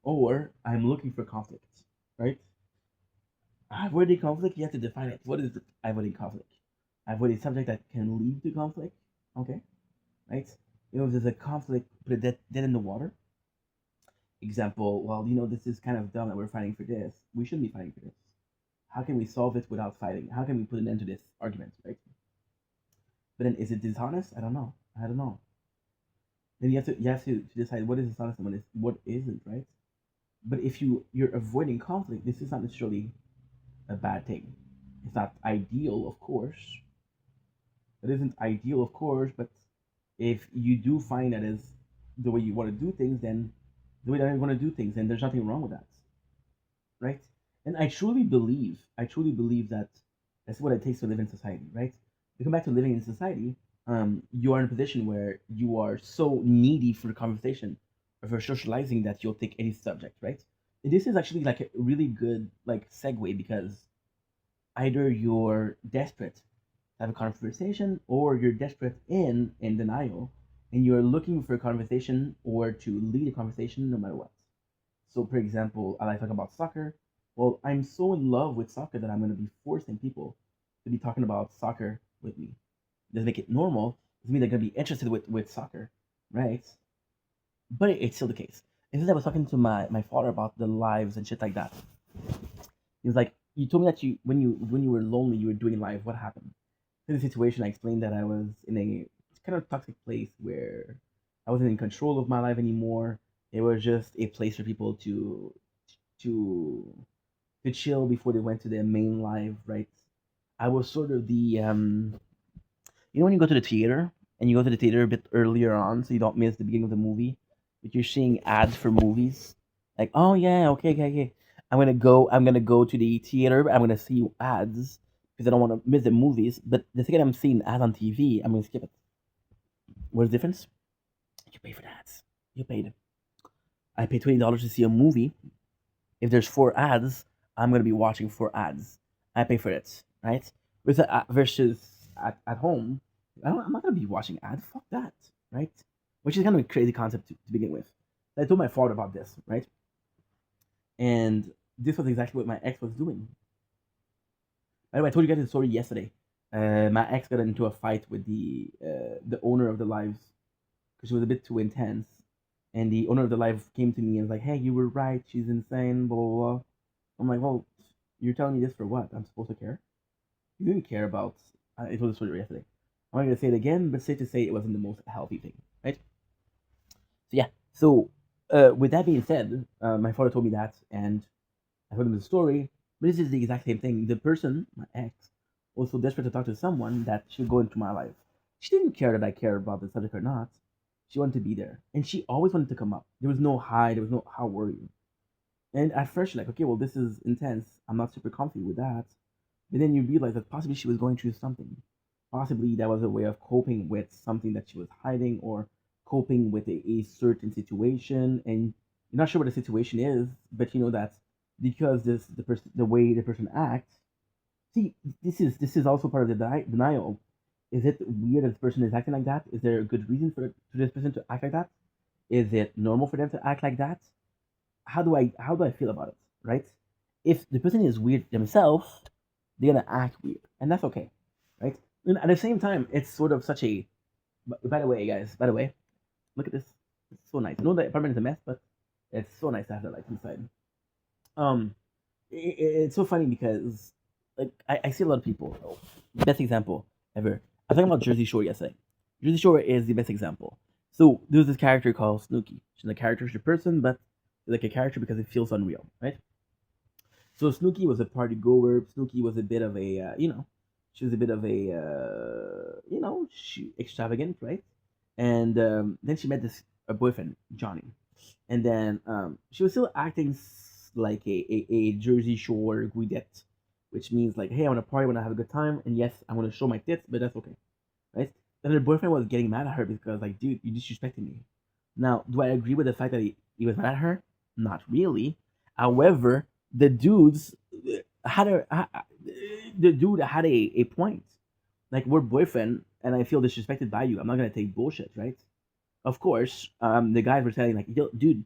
or I'm looking for conflict, right? Avoiding conflict, you have to define it. What is avoiding conflict? Avoiding subject that can lead to conflict, okay, right? If there's a conflict, put it dead in the water. Example, well, this is kind of dumb that we're fighting for this. We shouldn't be fighting for this. How can we solve it without fighting? How can we put an end to this argument, right? But then, is it dishonest? I don't know. I don't know. Then you have to decide what is dishonest and what isn't, right? But if you're avoiding conflict, this is not necessarily a bad thing. It's not ideal, of course. It isn't ideal, of course, but if you do find that is the way you want to do things, then the way that I want to do things, then there's nothing wrong with that, right? And I truly believe that that's what it takes to live in society, right? To come back to living in society, you are in a position where you are so needy for conversation or for socializing that you'll take any subject, right? And this is actually like a really good like segue because either you're desperate to have a conversation or you're desperate in denial and you're looking for a conversation or to lead a conversation no matter what. So, for example, I like talking about soccer. Well, I'm so in love with soccer that I'm going to be forcing people to be talking about soccer with me. Doesn't make it normal. Doesn't mean they're going to be interested with soccer, right? But it's still the case. And since I was talking to my father about the lives and shit like that, he was like, "You told me that when you were lonely, you were doing live. What happened?" In the situation, I explained that I was in a kind of toxic place where I wasn't in control of my life anymore. It was just a place for people to to chill before they went to their main life, right? I was sort of the when you go to the theater and you go to the theater a bit earlier on so you don't miss the beginning of the movie, but you're seeing ads for movies. Like, oh yeah, okay, okay, okay. I'm gonna go to the theater, but I'm gonna see ads because I don't want to miss the movies. But the second I'm seeing ads on TV, I'm gonna skip it. What's the difference? You pay for the ads. You paid. I paid $20 to see a movie. If there's four ads, I'm gonna be watching four ads. I pay for it, right? Versus at home, I'm not gonna be watching ads. Fuck that, right? Which is kind of a crazy concept to begin with. I told my father about this, right? And this was exactly what my ex was doing. By the way, I told you guys the story yesterday. My ex got into a fight with the owner of the lives because she was a bit too intense. And the owner of the live came to me and was like, "Hey, you were right. She's insane." Blah blah blah. I'm like, "Well, you're telling me this for what? I'm supposed to care? You didn't care about." I told the story yesterday. I'm not gonna say it again, but safe to say it wasn't the most healthy thing, right? So yeah. So with that being said, my father told me that, and I told him the story. But this is the exact same thing. The person, my ex, was so desperate to talk to someone that she would go into my life. She didn't care that I cared about the subject or not. She wanted to be there, and she always wanted to come up. There was no hi. There was no how were you. And at first, you're like, okay, well, this is intense. I'm not super comfy with that. But then you realize that possibly she was going through something. Possibly that was a way of coping with something that she was hiding or coping with a certain situation. And you're not sure what the situation is, but you know that because the way the person acts. See, this is also part of the denial. Is it weird that this person is acting like that? Is there a good reason for this person to act like that? Is it normal for them to act like that? How do I feel about it, right? If the person is weird themselves, they're gonna act weird, and that's okay, right? And at the same time, it's sort of such a. By the way, guys, by the way, look at this. It's so nice. I know the apartment is a mess, but it's so nice to have the lights inside. Um, it's so funny because like I see a lot of people. Best example ever. I was talking about Jersey Shore yesterday. Jersey Shore is the best example. So there's this character called Snooki. She's a character, she's a person, but like a character because it feels unreal, right? So Snooki was a party goer. Snooki was a bit of a, she was a bit of a, extravagant, right? And then she met this boyfriend, Johnny, and then she was still acting like a Jersey Shore guidette, which means like, hey, I want to party, I want to have a good time, and yes, I want to show my tits, but that's okay, right? And her boyfriend was getting mad at her because like, dude, you disrespected me. Now, do I agree with the fact that he was mad at her? Not really. However, the dudes had the dude had a point. Like we're boyfriend, and I feel disrespected by you. I'm not gonna take bullshit, right? Of course, the guys were saying like, yo, dude,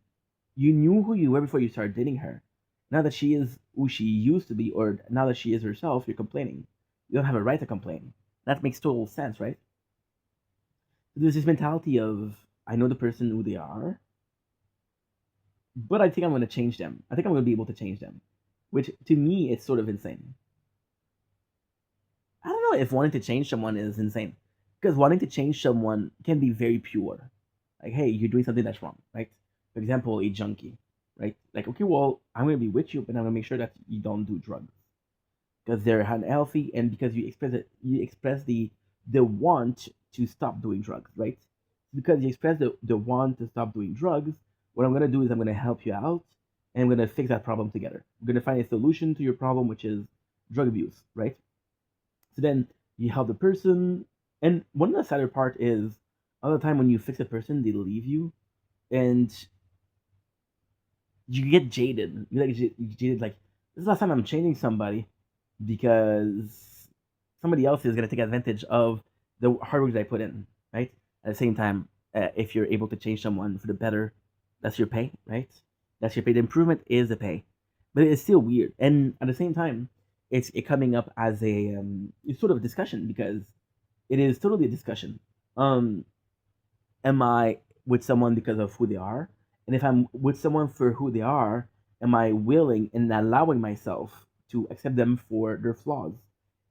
you knew who you were before you started dating her. Now that she is who she used to be, or now that she is herself, you're complaining. You don't have a right to complain. That makes total sense, right? There's this mentality of I know the person who they are, but I think I'm going to change them. I think I'm going to be able to change them, which to me it's sort of insane. I don't know if wanting to change someone is insane, because wanting to change someone can be very pure. Like, hey, you're doing something that's wrong, right? For example, a junkie, right? Like, okay, well, I'm going to be with you, but I'm going to make sure that you don't do drugs because they're unhealthy, and because you express the want to stop doing drugs, right? Because you express the want to stop doing drugs, what I'm gonna do is I'm gonna help you out, and I'm gonna fix that problem together. We're gonna find a solution to your problem, which is drug abuse, right? So then you help the person, and one of the sadder part is all the time when you fix a person, they leave you, and you get jaded. You like jaded, like this is the last time I'm changing somebody because somebody else is going to take advantage of the hard work that I put in, right? At the same time, if you're able to change someone for the better, that's your pay, right? That's your pay. The improvement is the pay, but it's still weird. And at the same time, it's it coming up as a it's sort of a discussion because it is totally a discussion. Um, am I with someone because of who they are? And if I'm with someone for who they are, am I willing and allowing myself to accept them for their flaws?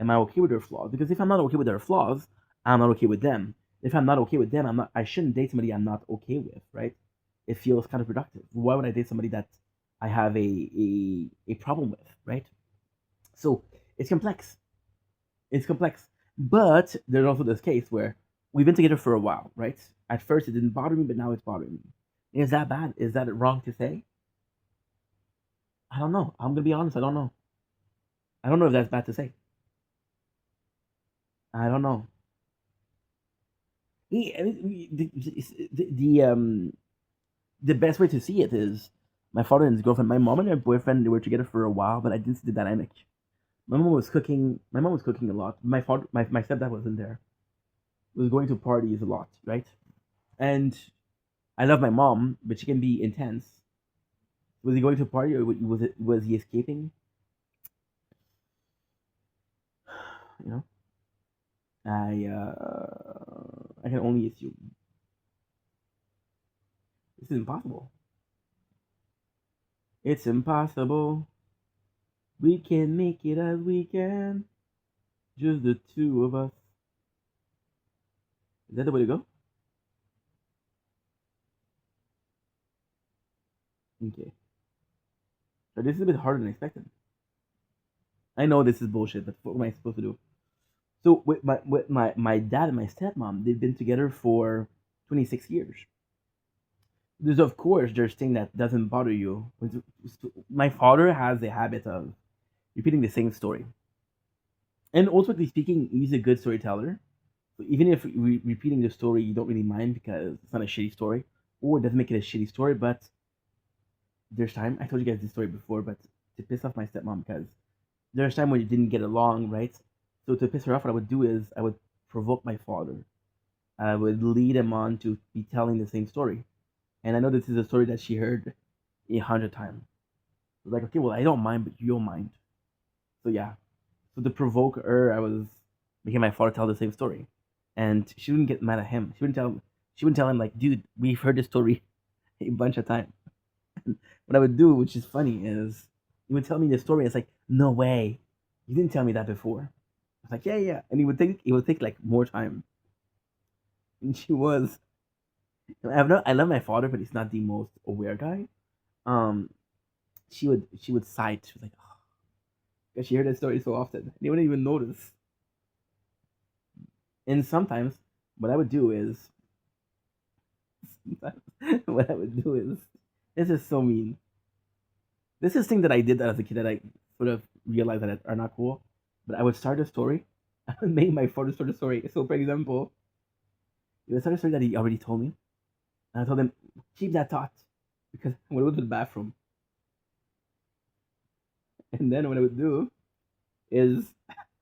Am I okay with their flaws? Because if I'm not okay with their flaws, I'm not okay with them. If I'm not okay with them, I'm not. I shouldn't date somebody I'm not okay with, right? It feels counterproductive. Why would I date somebody that I have a problem with, right? So it's complex. It's complex. But there's also this case where we've been together for a while, right? At first it didn't bother me, but now it's bothering me. Is that bad? Is that wrong to say? I don't know. I'm gonna be honest. I don't know. I don't know if that's bad to say. I don't know. I mean, the best way to see it is my father and his girlfriend, my mom and her boyfriend. They were together for a while, but I didn't see the dynamic. My mom was cooking. My mom was cooking a lot. My stepdad wasn't there. He was going to parties a lot, right? And I love my mom, but she can be intense. Was he going to a party or was he escaping? You know, I can only assume this is impossible. It's impossible. We can make it as we can, just the two of us. Is that the way to go? Okay. So this is a bit harder than expected. I know this is bullshit, but what am I supposed to do? So with my dad and my stepmom, they've been together for 26 years. There's things that doesn't bother you. My father has a habit of repeating the same story, and ultimately speaking, he's a good storyteller. So even if repeating the story you don't really mind because it's not a shitty story, or it doesn't make it a shitty story, but there's time. I told you guys this story before, but to piss off my stepmom because there's time when you didn't get along, right? So to piss her off, what I would do is I would provoke my father. I would lead him on to be telling the same story. And I know this is a story that she heard 100 times. I was like, okay, well, I don't mind, but you don't mind. So yeah. So to provoke her, I was making my father tell the same story, and she wouldn't get mad at him. She wouldn't tell him like, dude, we've heard this story a bunch of times. What I would do, which is funny, is he would tell me the story. And it's like, no way, you didn't tell me that before. I was like, yeah, yeah, and he would take like more time. And she was, I love my father, but he's not the most aware guy. Um, she would cite. She was like, oh, because she heard that story so often, they wouldn't even notice. And sometimes, what I would do is, what I would do is, this is so mean. This is thing that I did as a kid that I sort of realized that are not cool. But I would start a story. I would make my father start a story. So, for example, he would start a story that he already told me, and I told him keep that thought because I'm gonna go to the bathroom. And then what I would do is,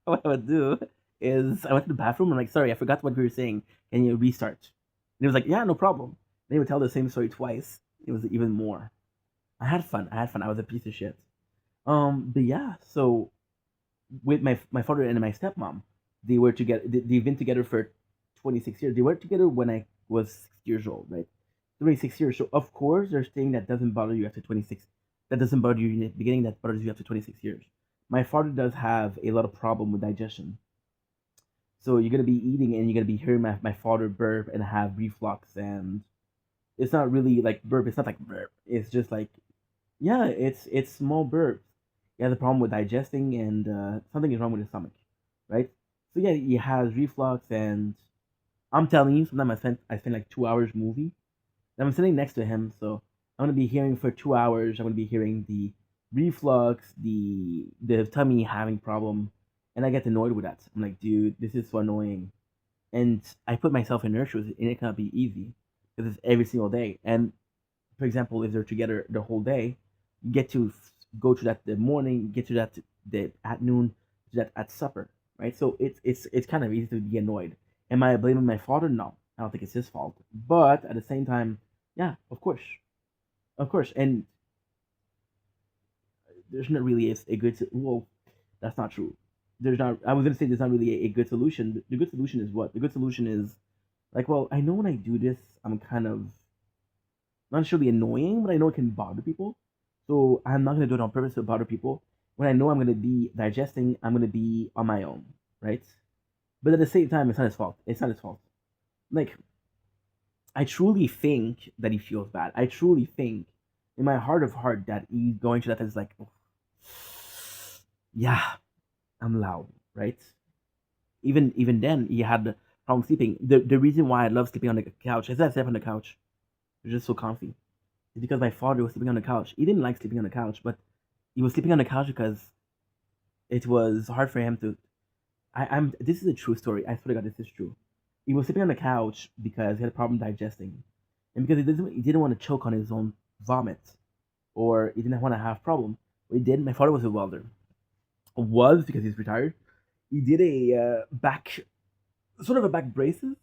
what I would do is, I went to the bathroom. I'm like, sorry, I forgot what we were saying. Can you restart? And he was like, yeah, no problem. Then he would tell the same story twice. It was even more. I had fun. I had fun. I was a piece of shit. But yeah. So with my father and my stepmom, they were together. They've been together for 26 years. They were together when I was 6 years old, right? 26 years. So of course there's things that doesn't bother you after 26. That doesn't bother you in the beginning. That bothers you after 26 years. My father does have a lot of problem with digestion. So you're gonna be eating and you're gonna be hearing my father burp and have reflux, and it's not really like burp. It's not like burp. It's just like, yeah, it's small burps. He has a problem with digesting, and something is wrong with his stomach, right? So yeah, he has reflux, and I'm telling you, sometimes I spend like 2 hours movie, and I'm sitting next to him, so I'm gonna be hearing for 2 hours. I'm gonna be hearing the reflux, the tummy having problem, and I get annoyed with that. I'm like, dude, this is so annoying, and I put myself in their shoes, and it cannot be easy because it's every single day. And for example, if they're together the whole day, you get to go to that the morning, get to that the at noon, to that at supper, right? So it's kind of easy to be annoyed. Am I blaming my father? No, I don't think it's his fault. But at the same time, yeah, of course, and there's not really a good. Well, that's not true. There's not. I was gonna say there's not really a good solution. The good solution is what? The good solution is like, well, I know when I do this, I'm kind of not necessarily annoying, but I know it can bother people. So I'm not gonna do it on purpose to bother people. When I know I'm gonna be digesting, I'm gonna be on my own, right? But at the same time, it's not his fault. It's not his fault. Like, I truly think that he feels bad. I truly think in my heart of heart that he's going to that is like, "Oh, yeah, I'm loud, right?" Even then, he had the problem sleeping. The reason why I love sleeping on the couch is that I slept on the couch. It's just so comfy. It's because my father was sleeping on the couch. He didn't like sleeping on the couch, but he was sleeping on the couch because it was hard for him to. I'm. This is a true story. I swear to God, this is true. He was sleeping on the couch because he had a problem digesting, and because he didn't want to choke on his own vomit, or he didn't want to have problem. What he did. My father was a welder. Was because he's retired. He did a back, sort of a back braces.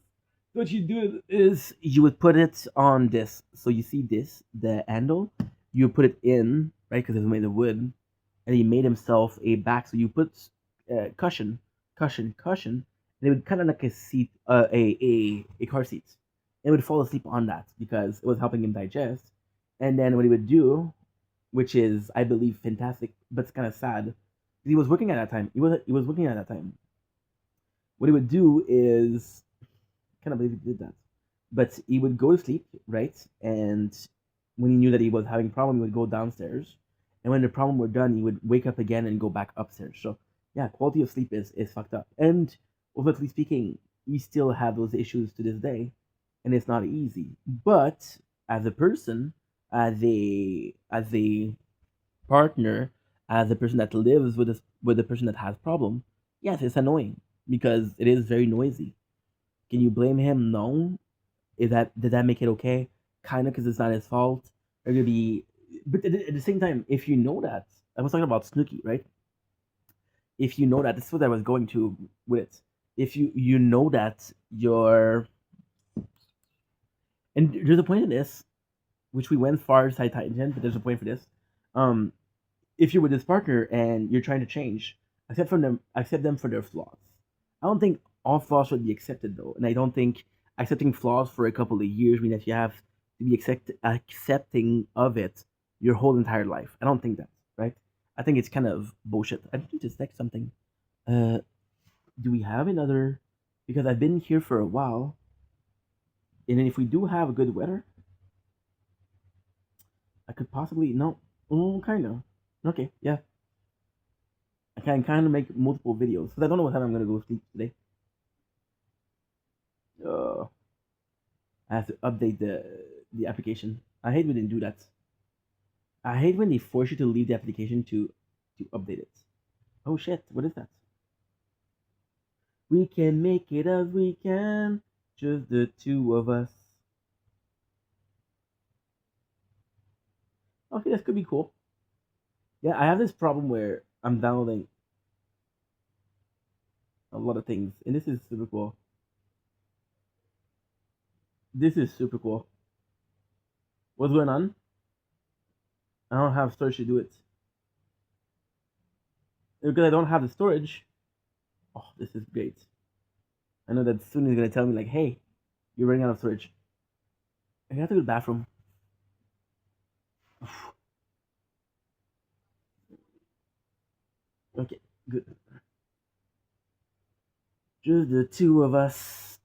So what you do is you would put it on this. So you see this, the handle. You put it in, right? Because it's made of wood, and he made himself a back. So you put cushion, and it would kind of like a seat, a car seat. And he would fall asleep on that because it was helping him digest. And then what he would do, which is I believe fantastic, but it's kind of sad, he was working at that time. He was working at that time. What he would do is, I kind of believe he did that, but he would go to sleep, right? And when he knew that he was having a problem, he would go downstairs. And when the problem were done, he would wake up again and go back upstairs. So yeah, quality of sleep is fucked up. And ultimately speaking, we still have those issues to this day, and it's not easy. But as a person, as a partner, as a person that lives with a person that has problem, yes, it's annoying because it is very noisy. Can you blame him? No. Is that Did that make it okay? Kind of, because it's not his fault. Or gonna be, but at the same time, if you know that, I was talking about Snooki, right? If you know that, this is what I was going to with it. If you know that you're, and there's a point in this, which we went far side tangent, but there's a point for this. Um, if you're with this partner and you're trying to change, accept them for their flaws. I don't think all flaws should be accepted though, and I don't think accepting flaws for a couple of years mean that you have to be accepting of it your whole entire life. I don't think that, right? I think it's kind of bullshit. I need to text something. Uh, do we have another? Because I've been here for a while, and then if we do have good weather, I could possibly no, kind of. Okay, yeah, I can kind of make multiple videos because I don't know what time I'm gonna go sleep today. Uh, I have to update the application. I hate when they do that. I hate when they force you to leave the application to update it. Oh shit! What is that? We can make it as we can, just the two of us. Okay, this could be cool. Yeah, I have this problem where I'm downloading a lot of things, and this is super cool. This is super cool. What's going on? I don't have storage to do it because I don't have the storage. Oh, this is great. I know that soon he's gonna tell me like, "Hey, you're running out of storage." I have to go to the bathroom. Okay, good. Just the two of us.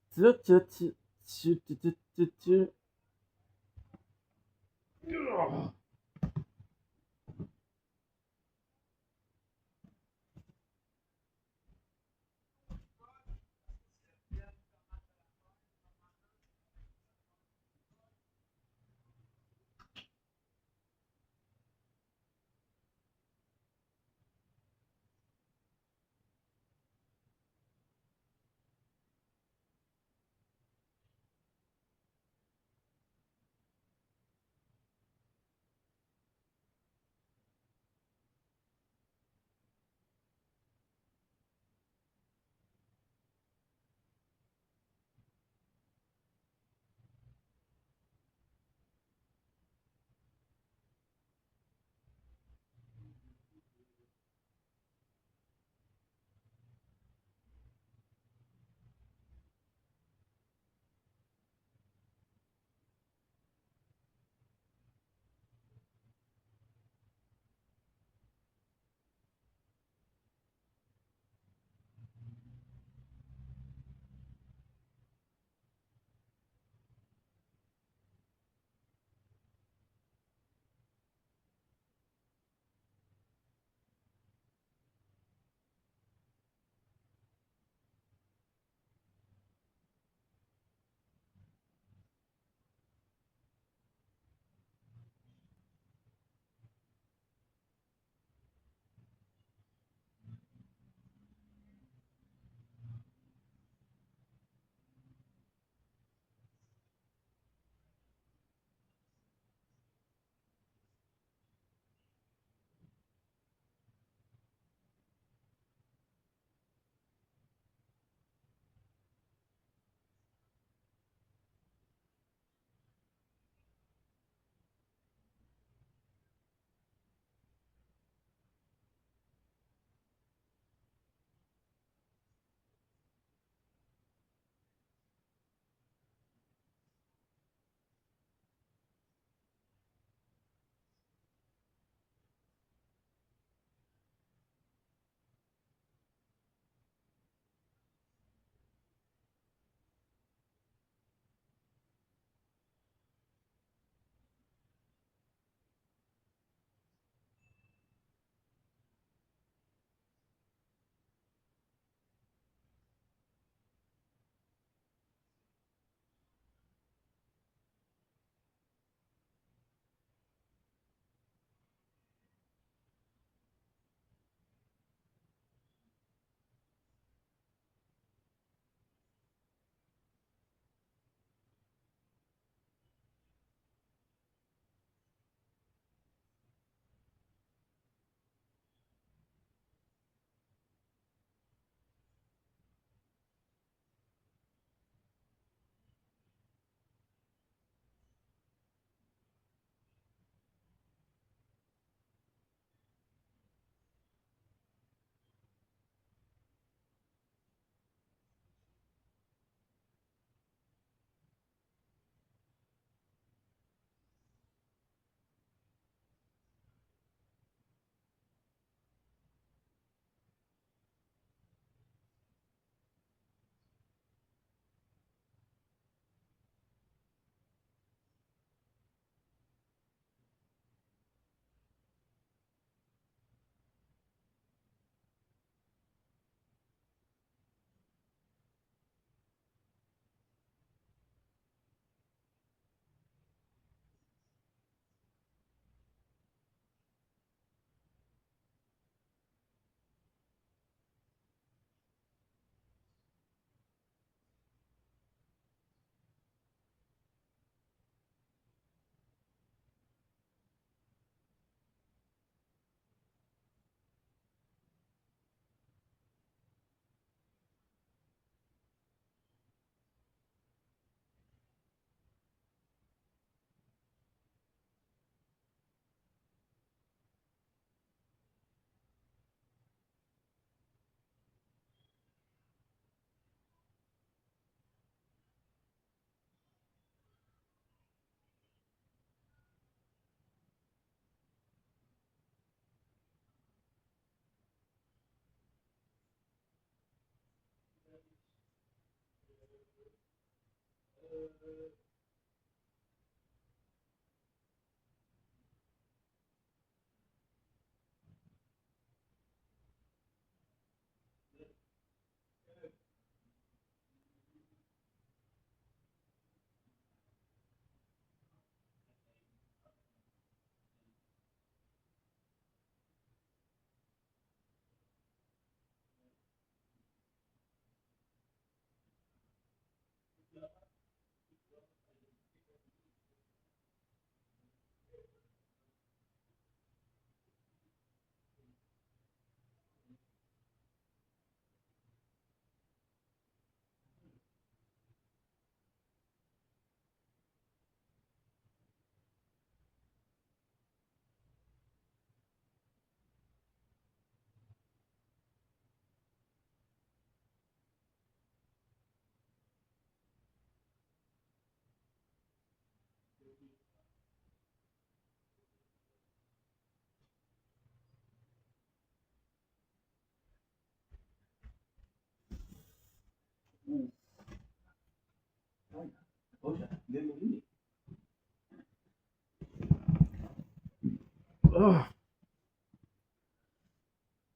Oh,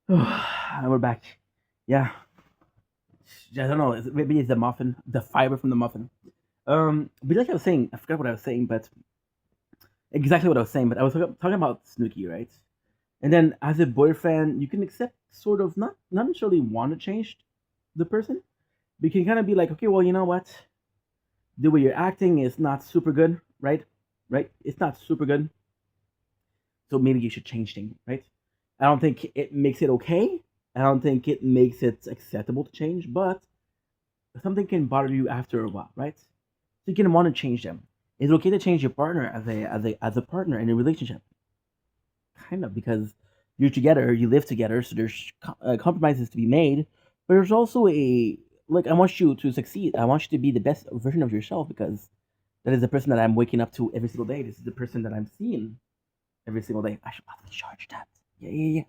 and we're back. Yeah, I don't know. Maybe it's the muffin, the fiber from the muffin. But like I was saying, I forgot what I was saying, but exactly what I was saying. But I was talking about Snooki, right? And then as a boyfriend, you can accept sort of not necessarily want to change the person, but you can kind of be like, okay, well, you know what? The way you're acting is not super good, right? Right? It's not super good. So maybe you should change things, right? I don't think it makes it okay. I don't think it makes it acceptable to change, but something can bother you after a while, right? So you can want to change them. It's okay to change your partner as a partner in a relationship, kind of, because you're together, you live together, so there's compromises to be made, but there's also a like I want you to succeed. I want you to be the best version of yourself because that is the person that I'm waking up to every single day. This is the person that I'm seeing every single day. I should probably charge that. Yeah, yeah, yeah.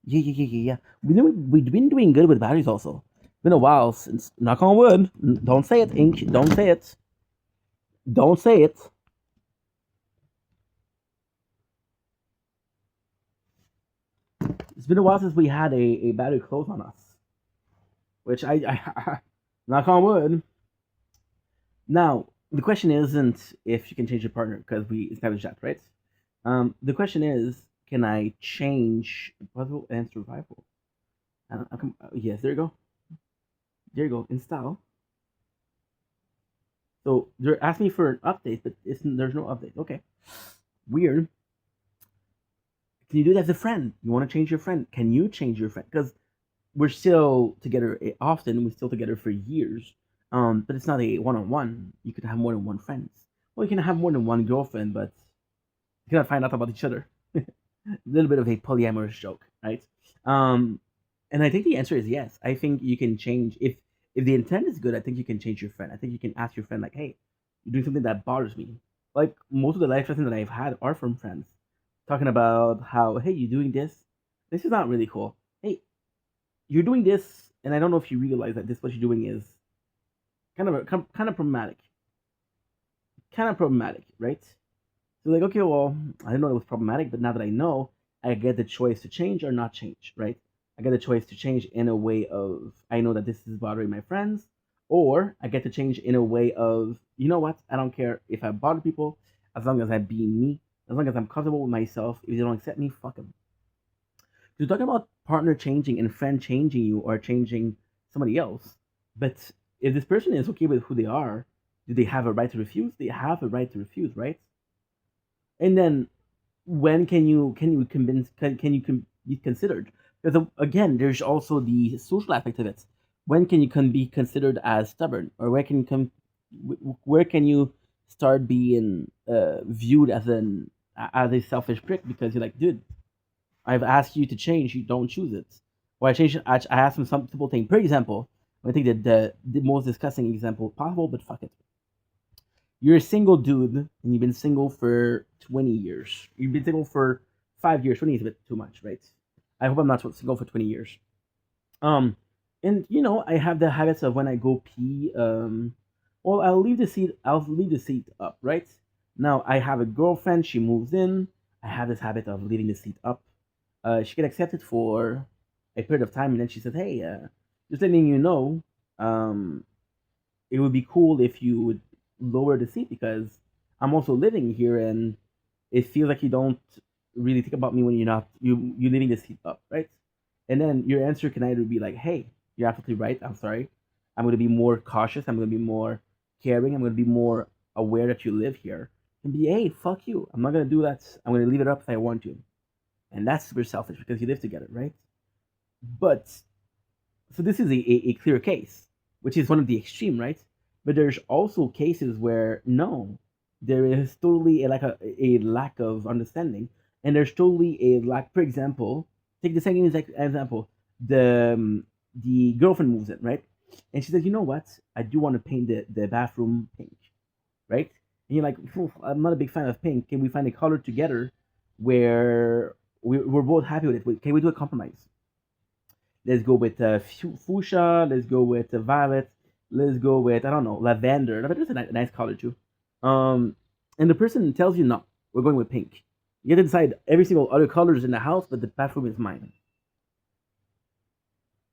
Yeah, yeah, yeah, yeah, yeah. We've been doing good with batteries also. It's been a while since, knock on wood. Don't say it, Ink. Don't say it. Don't say it. It's been a while since we had a battery close on us, which I knock on wood. Now, the question isn't if you can change your partner, because we established that, right? The question is, can I change puzzle and survival? Yes, there you go. There you go. Install. So they're asking me for an update, but there's no update. Okay, weird. Can you do that as a friend? You want to change your friend? Can you change your friend? Because we're still together often. We're still together for years. But it's not a one-on-one. You can have more than one friend. Well, you can have more than one girlfriend, but you cannot find out about each other. A little bit of a polyamorous joke, right? Um, and I think the answer is yes. I think you can change if the intent is good. I think you can change your friend. I think you can ask your friend like, "Hey, you're doing something that bothers me." Like most of the life lessons that I've had are from friends, talking about how, "Hey, you're doing this. This is not really cool. Hey, you're doing this, and I don't know if you realize that this what you're doing is kind of problematic, right?" So like, okay, well, I didn't know it was problematic, but now that I know, I get the choice to change or not change, right? I get the choice to change in a way of I know that this is bothering my friends, or I get to change in a way of you know what? I don't care if I bother people, as long as I be me, as long as I'm comfortable with myself. If they don't accept me, fuck them. You're talking about partner changing and friend changing you or changing somebody else, but if this person is okay with who they are, do they have a right to refuse? They have a right to refuse, right? And then when can you convince can you be considered, because again there's also the social aspect of it. When can you be considered as stubborn, or where can you start being viewed as a selfish prick because you're like, dude, I've asked you to change, you don't choose it. Or I asked him some simple thing. For example, I think that the most disgusting example possible, but fuck it. You're a single dude and you've been single for 20 years. You've been single for 5 years. 20 is a bit too much, right? I hope I'm not single for 20 years. Um, and I have the habits of when I go pee. Well, I'll leave the seat. I'll leave the seat up, right? Now I have a girlfriend. She moves in. I have this habit of leaving the seat up. She get accepted for a period of time, and then she said, "Hey, just letting you know, um, it would be cool if you would lower the seat because I'm also living here, and it feels like you don't really think about me when you're leaving the seat up, right?" And then your answer can either be like, "Hey, you're absolutely right. I'm sorry. I'm going to be more cautious. I'm going to be more caring. I'm going to be more aware that you live here." And be, "Hey, fuck you. I'm not going to do that. I'm going to leave it up if I want to." And that's super selfish because you live together, right? But so this is a clear case, which is one of the extreme, right? But there's also cases where no, there is totally a lack of understanding, and there's totally a lack. For example, take the second example: the girlfriend moves in, right? And she says, "You know what? I do want to paint the bathroom pink, right?" And you're like, "Phew, I'm not a big fan of pink. Can we find a color together where we're both happy with it? Can we do a compromise? Let's go with fuchsia. Let's go with violet. Let's go with I don't know lavender. Lavender's a nice color too. Um, and the person tells you no, we're going with pink. You get to decide every single other colors in the house, but the bathroom is mine.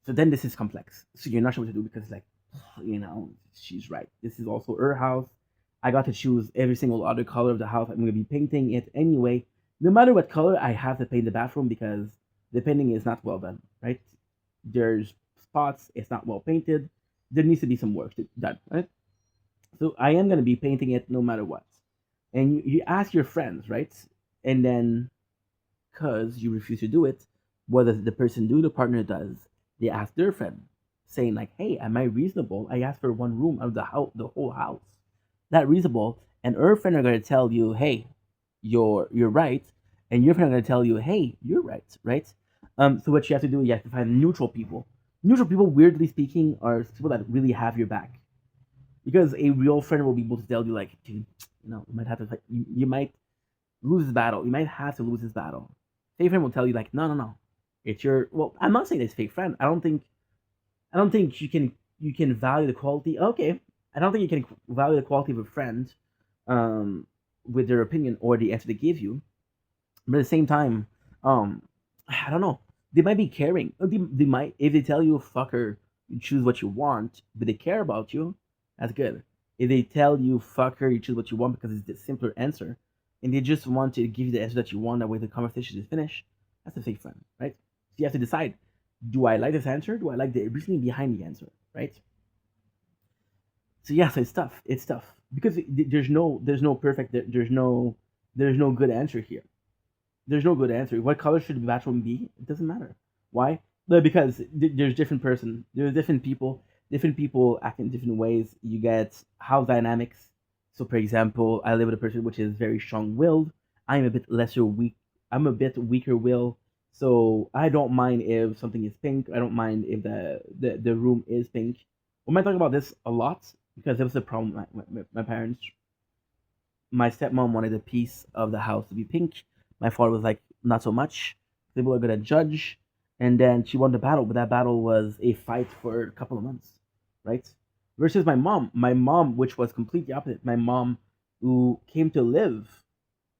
So then this is complex. So you're not sure what to do because like, she's right. This is also her house. I got to choose every single other color of the house. I'm gonna be painting it anyway. No matter what color, I have to paint the bathroom because the painting is not well done, right? There's spots, it's not well painted. There needs to be some work done, right? So I am gonna be painting it no matter what. And you ask your friends, right? And then because you refuse to do it, whether the person do the partner does, they ask their friend, saying like, "Hey, am I reasonable? I asked for one room out of the whole house. That reasonable?" And her friend are gonna tell you, "Hey, you're right," and your friend are gonna tell you, "Hey, you're right," right? So what you have to do, you have to find neutral people. Neutral people, weirdly speaking, are people that really have your back because a real friend will be able to tell you like, "Dude, you might have to like, you might lose this battle. You might have to lose this battle." Fake friend will tell you like, "No, no, no, it's your." Well, I'm not saying it's fake friend. I don't think you can value the quality. Okay, I don't think you can value the quality of a friend, um, with their opinion or the answer they give you. But at the same time, um, I don't know. They might be caring. They might if they tell you, "Fucker, you choose what you want," but they care about you. That's good. If they tell you, "Fucker, you choose what you want," because it's the simpler answer, and they just want to give you the answer that you want, that way the conversation is finished. That's a fake friend, right? So you have to decide: do I like this answer? Do I like the reasoning behind the answer, right? So yeah, so it's tough. It's tough because there's no perfect there's no good answer here. There's no good answer. What color should the bathroom be? It doesn't matter. Why? No, because there's different people. Different people act in different ways. You get house dynamics. So, for example, I live with a person which is very strong-willed. I'm a bit lesser weak. I'm a bit weaker will. So I don't mind if something is pink. I don't mind if the room is pink. We might talk about this a lot because there was a problem. My parents, my stepmom wanted a piece of the house to be pink. My father was like, not so much. People are gonna judge. And then she won the battle, but that battle was a fight for a couple of months, right? Versus my mom. My mom, which was completely opposite. My mom, who came to live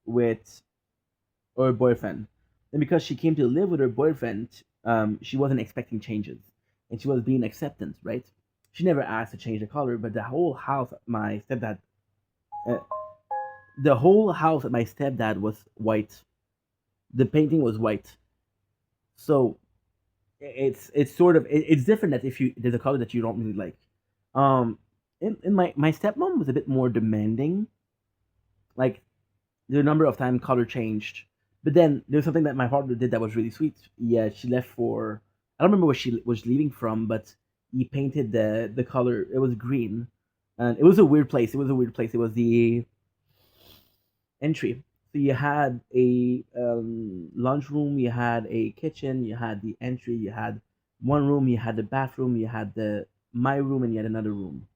with her boyfriend, and because she came to live with her boyfriend, she wasn't expecting changes, and she was being acceptant, right? She never asked to change the color, but my stepdad, uh, the whole house at my stepdad was white. The painting was white. So it's sort of it's different that if you there's a color that you don't really like. Um, in my stepmom was a bit more demanding. Like the number of time color changed, but then there's something that my father did that was really sweet. Yeah, she left for I don't remember where she was leaving from, but he painted the color. It was green, and it was a weird place. It was a weird place. It was the entry. So you had a lunchroom, you had a kitchen, you had the entry, you had one room, you had the bathroom, you had the my room, and you had another room.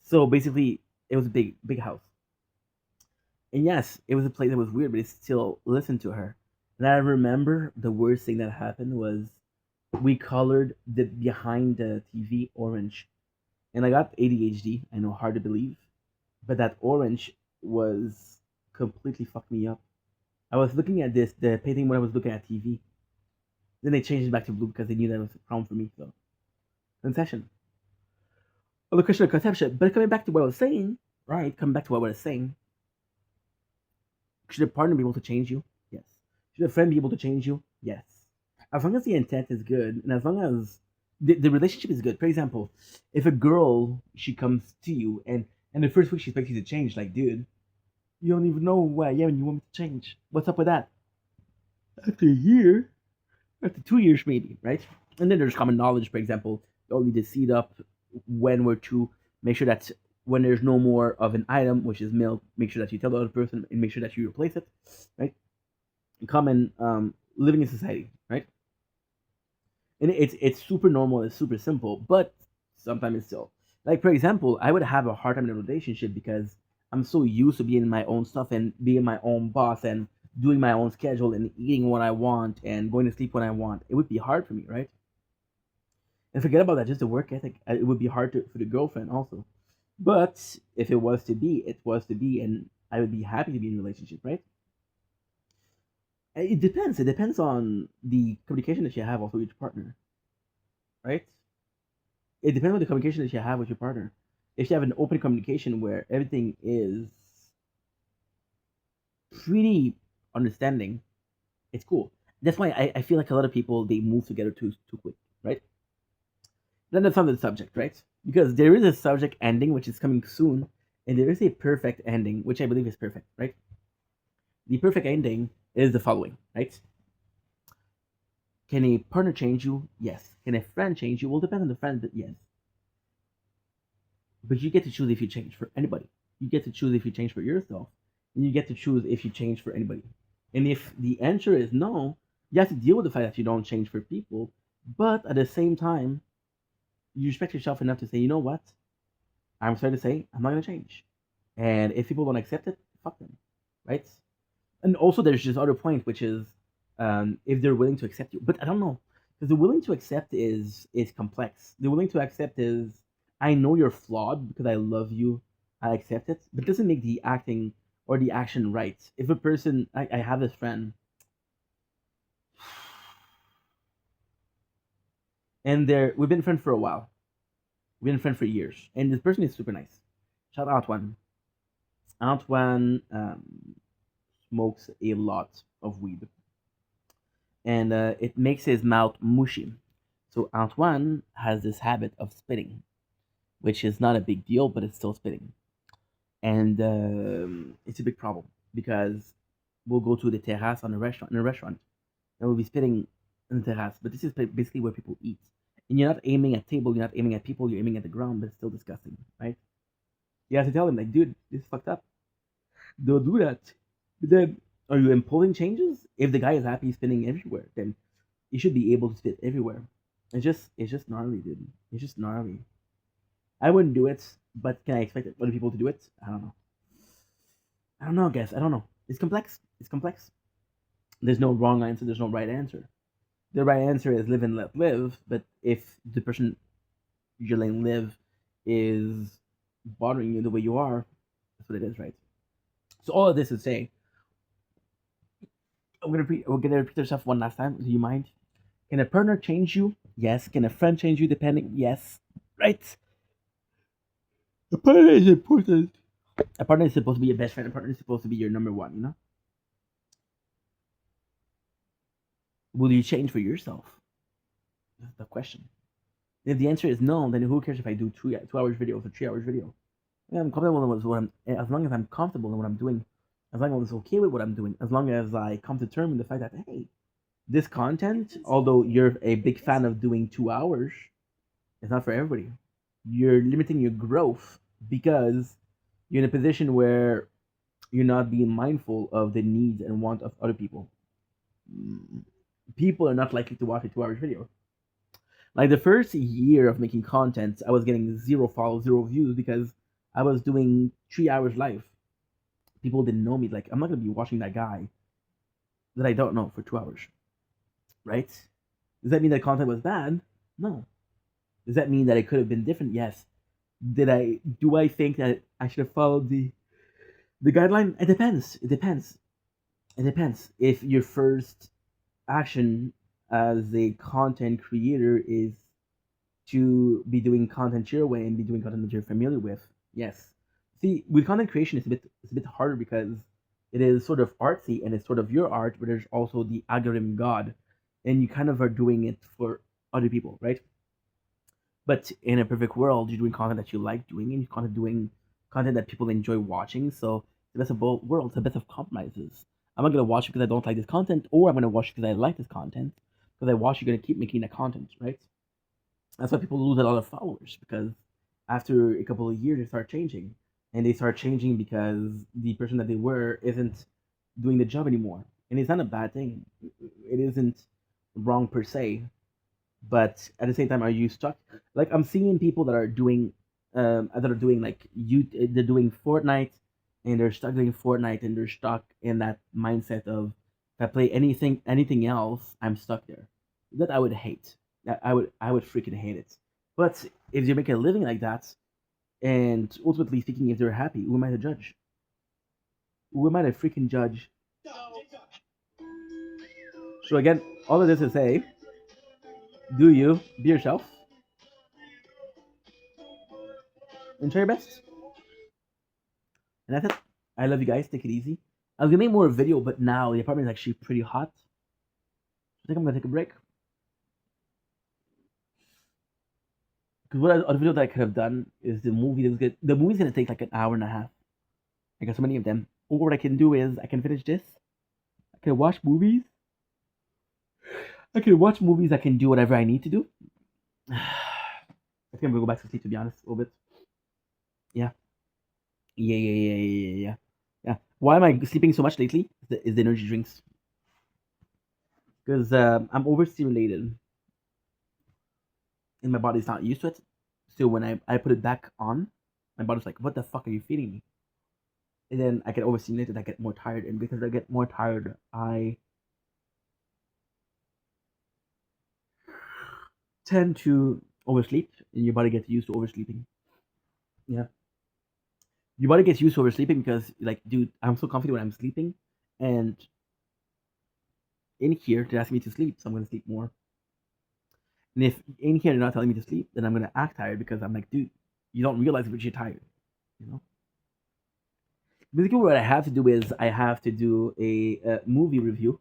So basically, it was a big house. And yes, it was a place that was weird, but it still listened to her. And I remember the worst thing that happened was we colored the behind the TV orange. And I got ADHD. I know, hard to believe, but that orange was completely fucked me up. I was looking at the painting when I was looking at TV. Then they changed it back to blue because they knew that was a problem for me. So, concession. Well, the question of conception. But coming back to what I was saying, right? Coming back to what I was saying, should a partner be able to change you? Yes. Should a friend be able to change you? Yes. As long as the intent is good, and as long as the relationship is good. For example, if a girl she comes to you and the first week she expects you to change, like, dude, you don't even know who I am and you want me to change. What's up with that? After a year, after 2 years maybe, right? And then there's common knowledge, for example, don't leave the seed up when we're to make sure that when there's no more of an item, which is milk, make sure that you tell the other person and make sure that you replace it, right? Common living in society, right? And it's super normal, it's super simple, but sometimes it's still like, for example, I would have a hard time in a relationship because I'm so used to being my own stuff and being my own boss and doing my own schedule and eating what I want and going to sleep when I want. It would be hard for me, right? And forget about that, just the work ethic. It would be hard for the girlfriend also. But if it was to be, it was to be, and I would be happy to be in a relationship, right? It depends. It depends on the communication that you have also with your partner, right? It depends on the communication that you have with your partner. If you have an open communication where everything is pretty understanding, it's cool. That's why I feel like a lot of people they move together too quick, right? Then that's another subject, right? Because there is a subject ending which is coming soon, and there is a perfect ending which I believe is perfect, right? The perfect ending is the following, right? Can a partner change you? Yes. Can a friend change you? Well, depend on the friend, but yes. But you get to choose if you change for anybody. You get to choose if you change for yourself, and you get to choose if you change for anybody. And if the answer is no, you have to deal with the fact that you don't change for people. But at the same time, you respect yourself enough to say, you know what? I'm sorry to say, I'm not gonna change. And if people don't accept it, fuck them, right? And also, there's this other point, which is if they're willing to accept you. But I don't know, because the willing to accept is complex. The willing to accept is I know you're flawed because I love you, I accept it, but it doesn't make the acting or the action right. If a person, I have this friend, and we've been friends for a while. We've been friends for years, and this person is super nice. Shout out Antoine. Antoine smokes a lot of weed, and it makes his mouth mushy. So Antoine has this habit of spitting, which is not a big deal, but it's still spitting, and it's a big problem because we'll go to the terrace on a restaurant and we'll be spitting in the terrace. But this is basically where people eat, and you're not aiming at table, you're not aiming at people, you're aiming at the ground, but it's still disgusting, right? You have to tell him like, dude, this is fucked up. Don't do that. But then, are you imposing changes? If the guy is happy spinning everywhere, then you should be able to spit everywhere. It's just gnarly, dude. It's just gnarly. I wouldn't do it, but can I expect other people to do it? I don't know. I don't know, guys. I don't know. It's complex. It's complex. There's no wrong answer. There's no right answer. The right answer is live and let live. But if the person you're letting live is bothering you the way you are, that's what it is, right? So all of this is saying, we're gonna repeat ourselves one last time. Do you mind? Can a partner change you? Yes. Can a friend change you? Depending, yes. Right. A partner is important. A partner is supposed to be your best friend. A partner is supposed to be your number one. Will you change for yourself? That's the question. If the answer is no, then who cares if I do 2 hours video or 3 hours video? Yeah, I'm comfortable with what I'm. As long as I'm comfortable in what I'm doing, as long as I'm okay with what I'm doing, as long as I come to terms with the fact that hey, this content, although you're a big fan of doing 2 hours, it's not for everybody. You're limiting your growth because you're in a position where you're not being mindful of the needs and want of other people. People are not likely to watch a 2 hours video. Like the first year of making content, I was getting zero follows, zero views because I was doing 3 hours live. People didn't know me. Like I'm not gonna be watching that guy that I don't know for 2 hours, right? Does that mean that content was bad? No. Does that mean that it could have been different? Yes. Did I do I think that I should have followed the guideline? It depends. It depends. It depends. If your first action as a content creator is to be doing content your way and be doing content that you're familiar with, yes. See, with content creation, it's a bit harder because it is sort of artsy and it's sort of your art, but there's also the algorithm god, and you kind of are doing it for other people, right? But in a perfect world, you're doing content that you like doing, and you're kind of doing content that people enjoy watching. So the best of both worlds, the best of compromises. I'm not gonna watch it because I don't like this content, or I'm gonna watch it because I like this content. Because I watch, you're gonna keep making that content, right? That's why people lose a lot of followers because after a couple of years they start changing, and they start changing because the person that they were isn't doing the job anymore, and it's not a bad thing. It isn't wrong per se, but at the same time, are you stuck? Like I'm seeing people that are doing like they're doing Fortnite, and they're stuck doing Fortnite, and they're stuck in that mindset of if I play anything else, I'm stuck there. That I would hate. That I would freaking hate it. But if you make a living like that, and ultimately speaking, if they're happy, who am I to judge? Who am I to freaking judge? So again, all of this is say, do you be yourself and try your best. And that's it. I love you guys. Take it easy. I was gonna make more video, but now the apartment is actually pretty hot. I think I'm gonna take a break. Because other video that I could have done is the movie's gonna take like an hour and a half. I got so many of them. Or what I can do is I can finish this. I can watch movies. I can watch movies. I can do whatever I need to do. I think I'm gonna go back to sleep to be honest, a little bit. Yeah. Yeah. Yeah. Why am I sleeping so much lately? Is the energy drinks. Because I'm overstimulated and my body's not used to it. So when I put it back on, my body's like, "What the fuck are you feeding me?" And then I get overstimulated. I get more tired, and because I get more tired, I tend to oversleep, and your body gets used to oversleeping. Yeah, your body gets used to oversleeping because, like, dude, I'm so comfy when I'm sleeping, and in here they ask me to sleep, so I'm gonna sleep more. And if in here they're not telling me to sleep, then I'm gonna act tired because I'm like, dude, you don't realize that you're tired, you know. Basically, what I have to do is I have to do a movie review.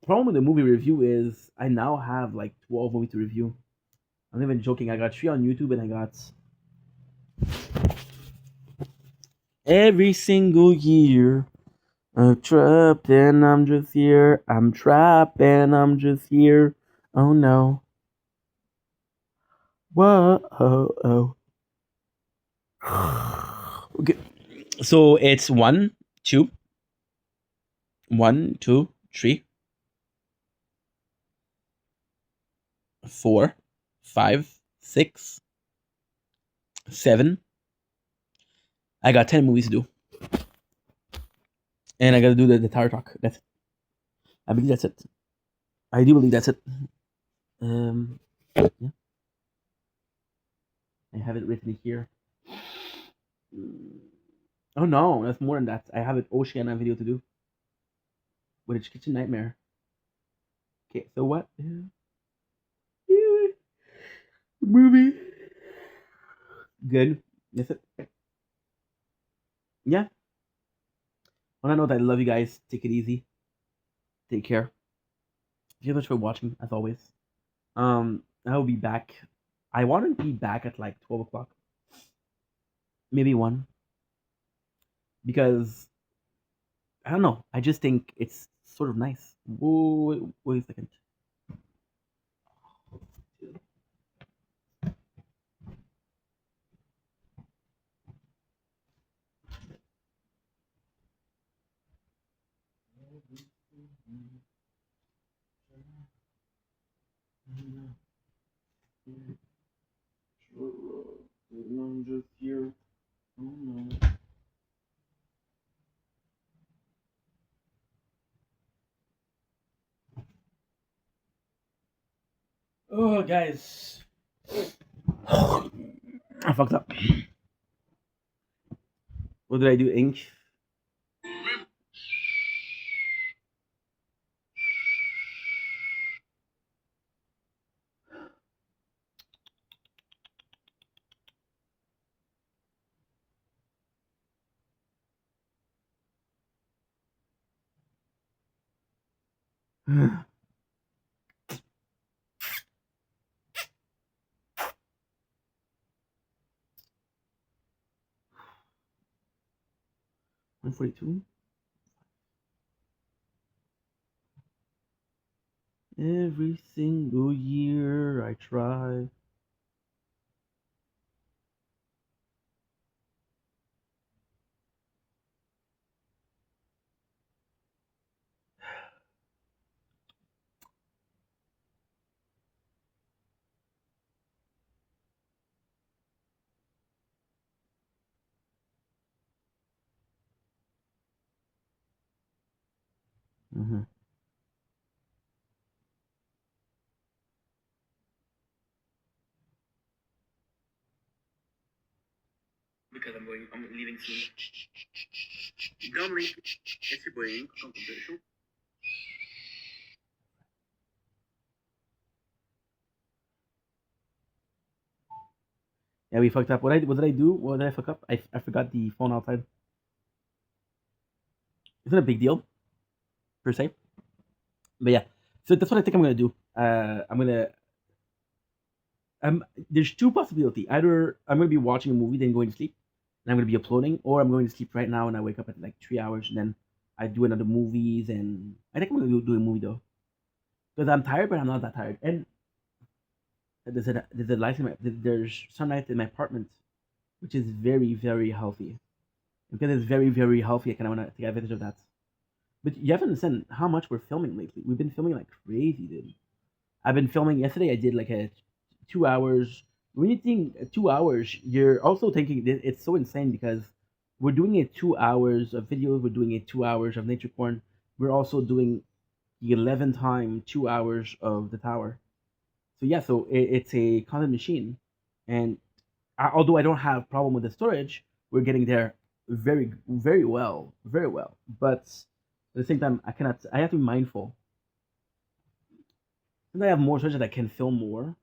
The problem with the movie review is I now have like 12 movies to review. I'm not even joking. I got 3 on YouTube and I got every single year. I'm trapped and I'm just here. I'm trapped and I'm just here. Oh no. Whoa. Oh. Okay. So it's one, two, three, 4, 5, 6, 7. I got 10 movies to do. And I gotta do the tower talk. That's it. I believe that's it. I do believe that's it. Yeah, I have it written here. Oh no, that's more than that. I have an Oceana video to do with a kitchen nightmare. Okay, so what? Movie. Good. That's it. Yeah. On that note, I love you guys. Take it easy. Take care. Thank you so much for watching, as always. I will be back. I want to be back at like 12 o'clock, maybe 1, because I don't know. I just think it's sort of nice. Whoa, wait a second. I'm just here. Oh no. Oh, guys. I fucked up. What did I do? Ink. 142. Every single year I try. Hmm. Because I'm leaving soon. Dumbly, it's your boy, controversial. Yeah, we fucked up. What did I do? What did I fuck up? I forgot the phone outside. It's not a big deal per se, but yeah. So that's what I think I'm gonna do. I'm gonna. There's two possibility. Either I'm gonna be watching a movie, then going to sleep, and I'm gonna be uploading, or I'm going to sleep right now and I wake up at like 3 hours, and then I do another movies, and I think I'm gonna do a movie though because I'm tired, but I'm not that tired. And there's a light in my there's sunlight in my apartment, which is very healthy. And because it's very healthy, I kind of want to take advantage of that. But you have to understand how much we're filming lately. We've been filming like crazy, dude. I've been filming yesterday. I did like a 2 hours. When you think 2 hours, you're also thinking it's so insane because we're doing it 2 hours of videos. We're doing it 2 hours of nature porn. We're also doing the 11 time 2 hours of the tower. So yeah, so it's a content machine, and although I don't have problem with the storage, we're getting there very well. But at the same time, I cannot. I have to be mindful. Since I have more storage that I can film more,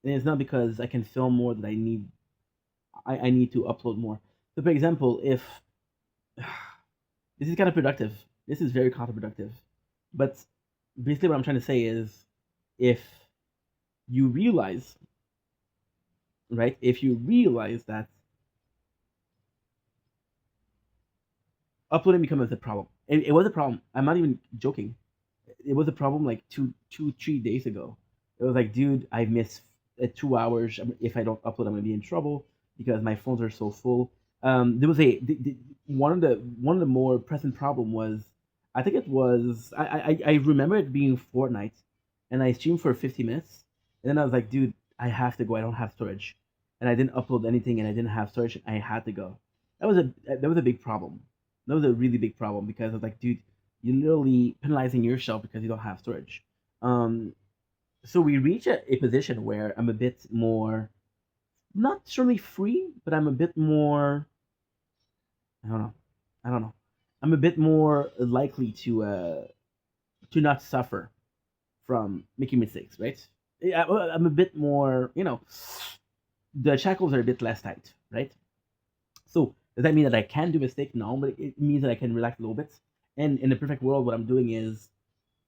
and it's not because I can film more that I need. I need to upload more. So, for example, if this is kind of productive, this is very counterproductive. But basically, what I'm trying to say is, if you realize, right? If you realize that uploading becomes a problem, it was a problem. I'm not even joking. It was a problem like 3 days ago. It was like, dude, I missed 2 hours. If I don't upload, I'm gonna be in trouble because my phones are so full. There was one of the more pressing problem was, I think it was, I remember it being Fortnite, and I streamed for 50 minutes, and then I was like, dude, I have to go. I don't have storage, and I didn't upload anything, and I didn't have storage. I had to go. That was a big problem. That was a really big problem because I was like, dude, you're literally penalizing yourself because you don't have storage. Um, so we reach a position where I'm a bit more, not surely free, but I'm a bit more. I don't know. I don't know. I'm a bit more likely to not suffer from making mistakes, right? I'm a bit more, the shackles are a bit less tight, right? So does that mean that I can do mistake? No, but it means that I can relax a little bit. And in the perfect world, what I'm doing is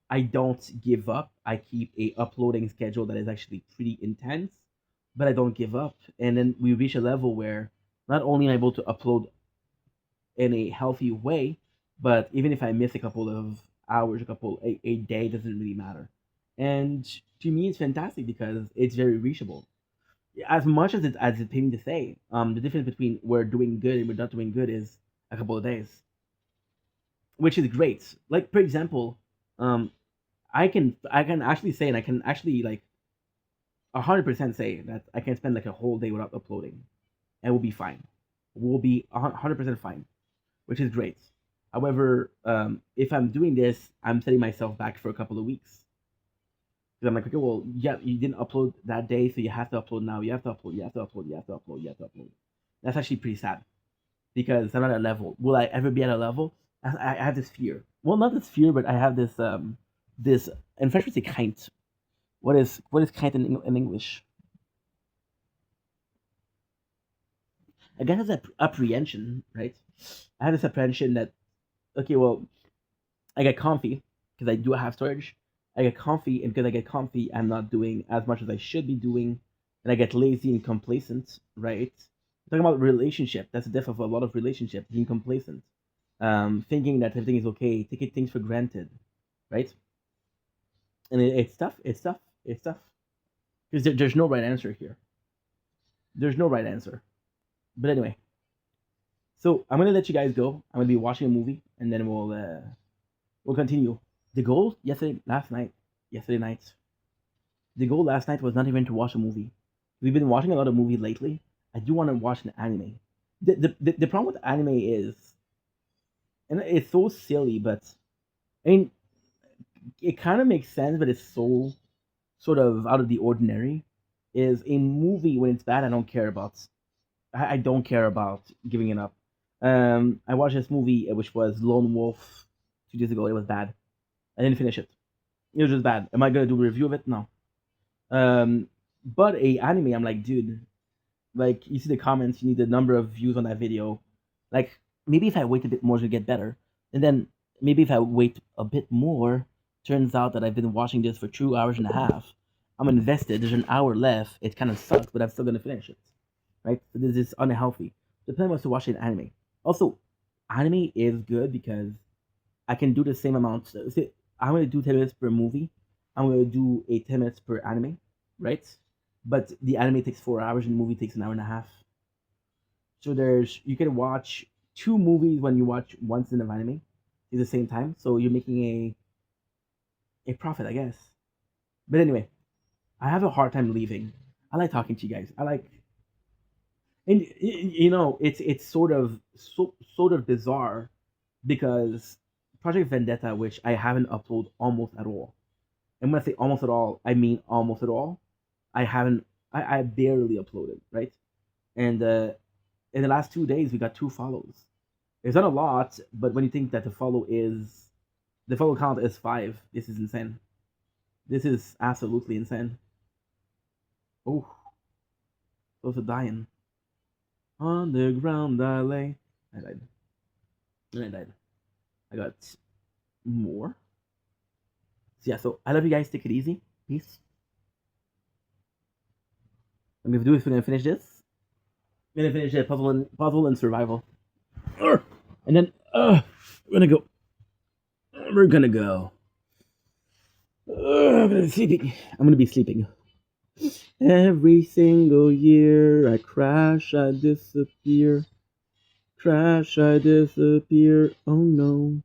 I don't give up. I keep a uploading schedule that is actually pretty intense, but I don't give up. And then we reach a level where not only am I able to upload in a healthy way, but even if I miss a couple of hours, a day doesn't really matter. And to me, it's fantastic because it's very reachable. As much as it's painful to say, the difference between we're doing good and we're not doing good is a couple of days, which is great. Like for example, um, I can actually say, and I can actually like 100% say that I can spend like a whole day without uploading, and we'll be fine. We'll be 100% fine, which is great. However, if I'm doing this, I'm setting myself back for a couple of weeks because I'm like, okay, well, yeah, you didn't upload that day, so you have to upload now. You have to upload. You have to upload. You have to upload. You have to upload. That's actually pretty sad because I'm not at a level. Will I ever be at a level? I have this fear. Well, not this fear, but I have this in French we say kind. What is kind in English? I guess it's apprehension, right? I have this apprehension that okay, well, I get comfy because I do have storage. I get comfy, and because I get comfy, I'm not doing as much as I should be doing, and I get lazy and complacent, right? Talking about relationship, that's the death of a lot of relationship, being complacent, thinking that everything is okay, taking things for granted, right? And it's tough. It's tough. It's tough because there's no right answer here. There's no right answer. But anyway, so I'm gonna let you guys go. I'm gonna be watching a movie, and then we'll continue. The goal yesterday night, the goal last night was not even to watch a movie. We've been watching a lot of movies lately. I do want to watch an anime. The problem with anime is, and it's so silly, but I mean, it kind of makes sense, but it's so sort of out of the ordinary. Is a movie when it's bad, I don't care about. I don't care about giving it up. I watched this movie which was Lone Wolf 2 days ago. It was bad. I didn't finish it. It was just bad. Am I gonna do a review of it? No. But a anime, I'm like, dude, like you see the comments, you need the number of views on that video. Like maybe if I wait a bit more to get better, and then maybe if I wait a bit more, turns out that I've been watching this for 2 hours and a half. I'm invested. There's an hour left. It kind of sucks, but I'm still gonna finish it. Right? So this is unhealthy. The plan was to watch an anime. Also, anime is good because I can do the same amount. Say, I'm gonna do 10 minutes per movie. I'm gonna do a 10 minutes per anime, right? But the anime takes 4 hours and the movie takes an hour and a half. So there's you can watch two movies when you watch one season of anime at the same time. So you're making a profit, I guess. But anyway, I have a hard time leaving. I like talking to you guys. I like, and it's sort of bizarre because Project Vendetta, which I haven't uploaded almost at all. And when I say almost at all, I mean almost at all. I haven't. I barely uploaded, right? And in the last 2 days, we got 2 follows. It's not a lot, but when you think that the follow count is 5, this is insane. This is absolutely insane. Oh, close to dying. On the ground I lay. I died. And I died. I got more. So yeah, so I love you guys. Take it easy. Peace. I'm gonna do is we're gonna finish this. We're gonna finish the puzzle and survival. And then we're gonna go. We're gonna go. I'm gonna be sleeping. I'm gonna be sleeping. Every single year I crash, I disappear. Crash, I disappear. Oh no.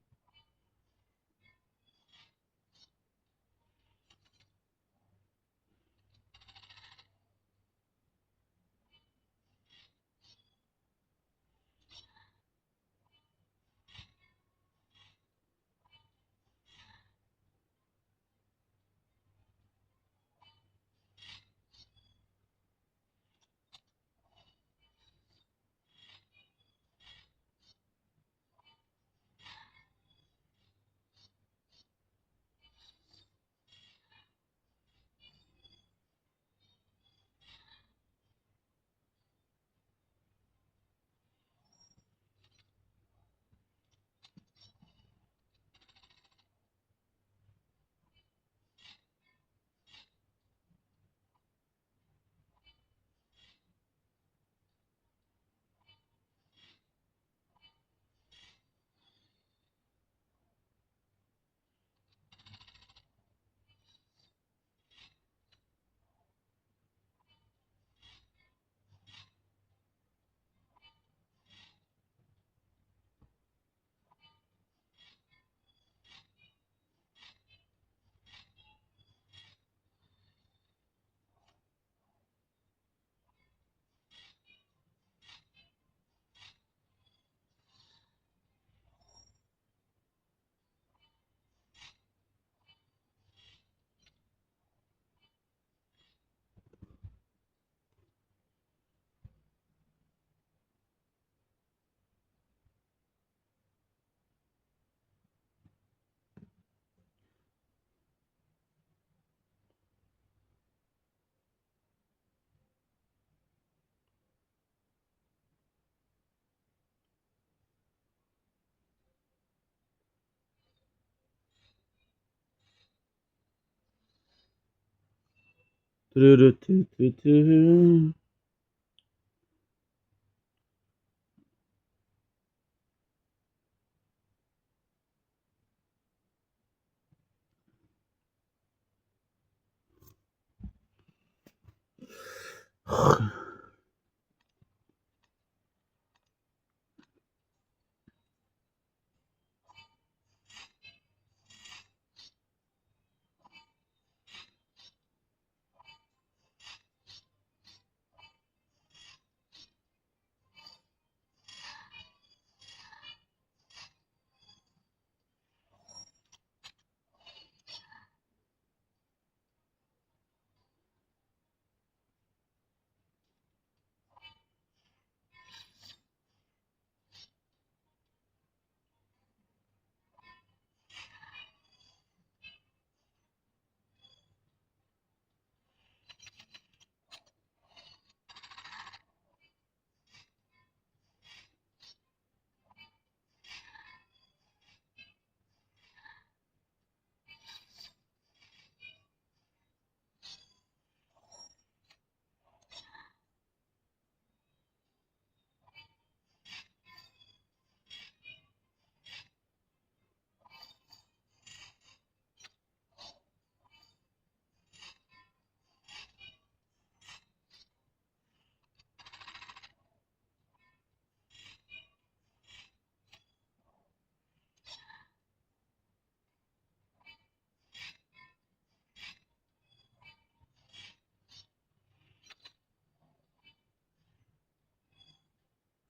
Do-do-do-do-do.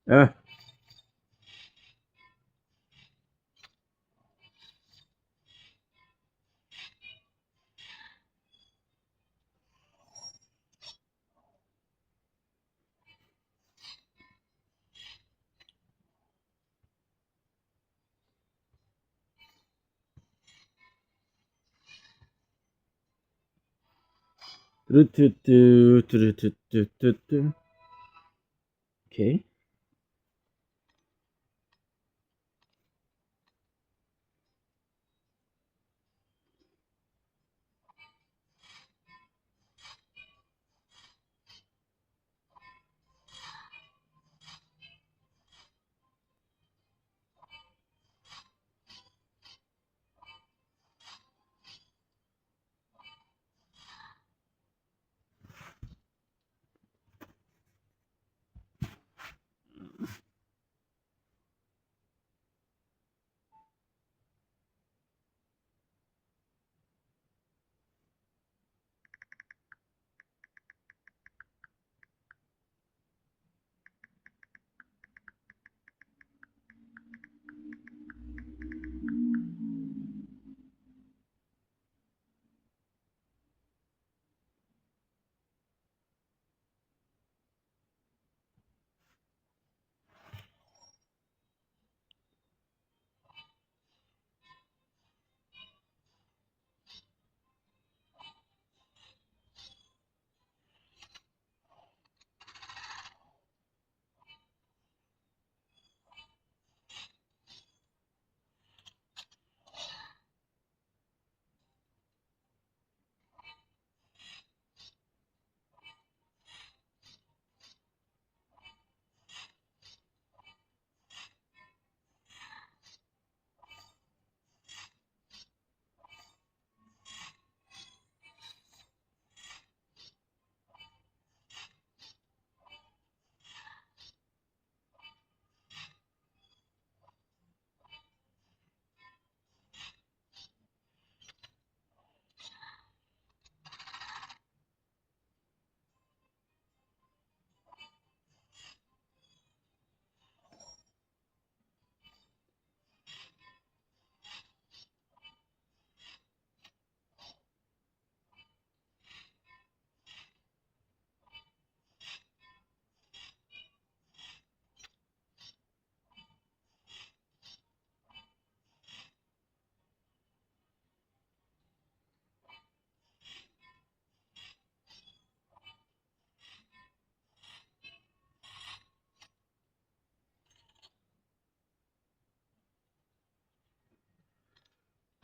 Ah. Do-do-do, do-do-do-do-do. Okay.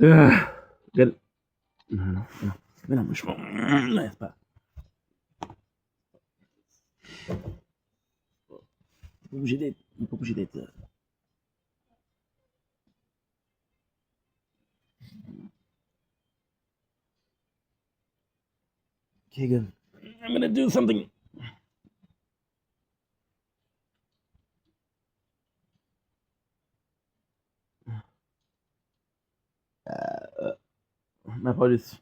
Ah. Gan- No, no, no. Espera, mucho. No, espera. Pas obligé d'être. Il est pas obligé d'être. Okay, good. I'm gonna do something. My apologies.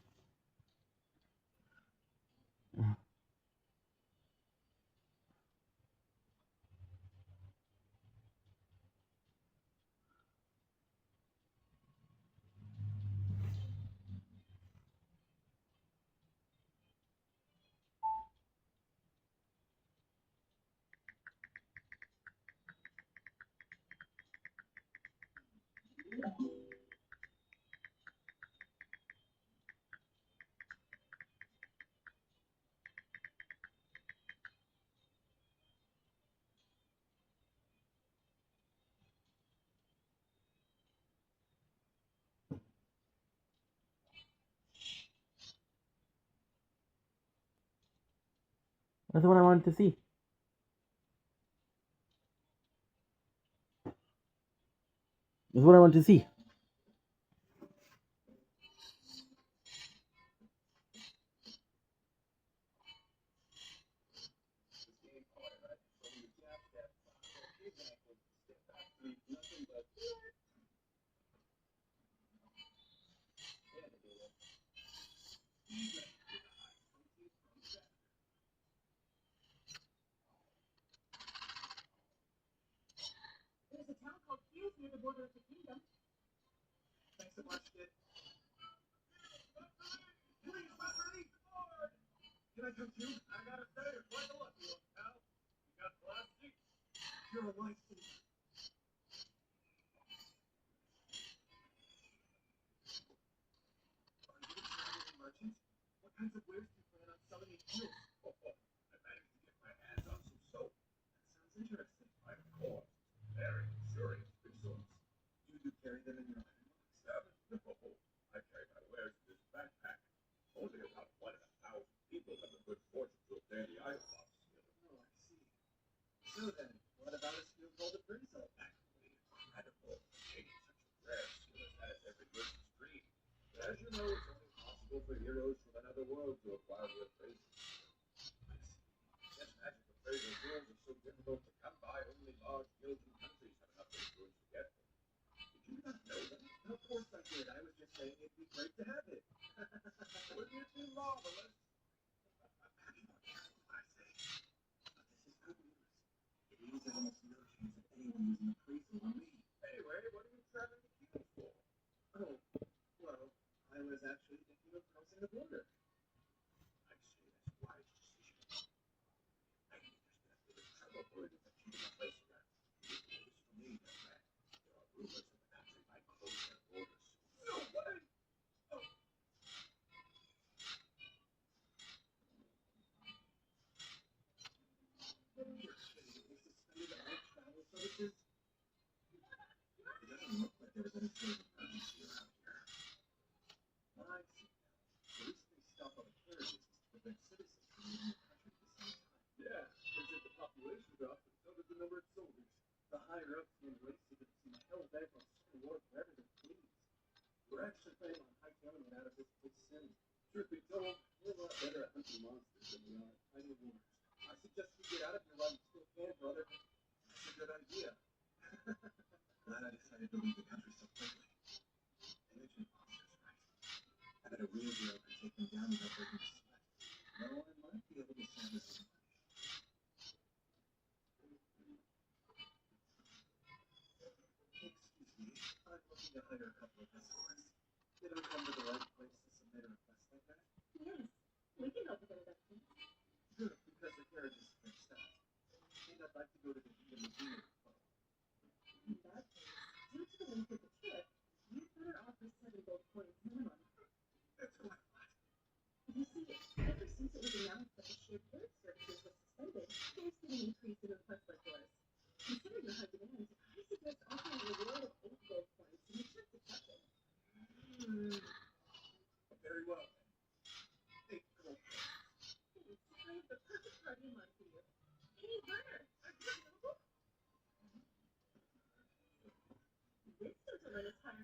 That's what I wanted to see. That's what I wanted to see.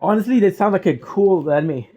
Honestly, they sound like a cool enemy.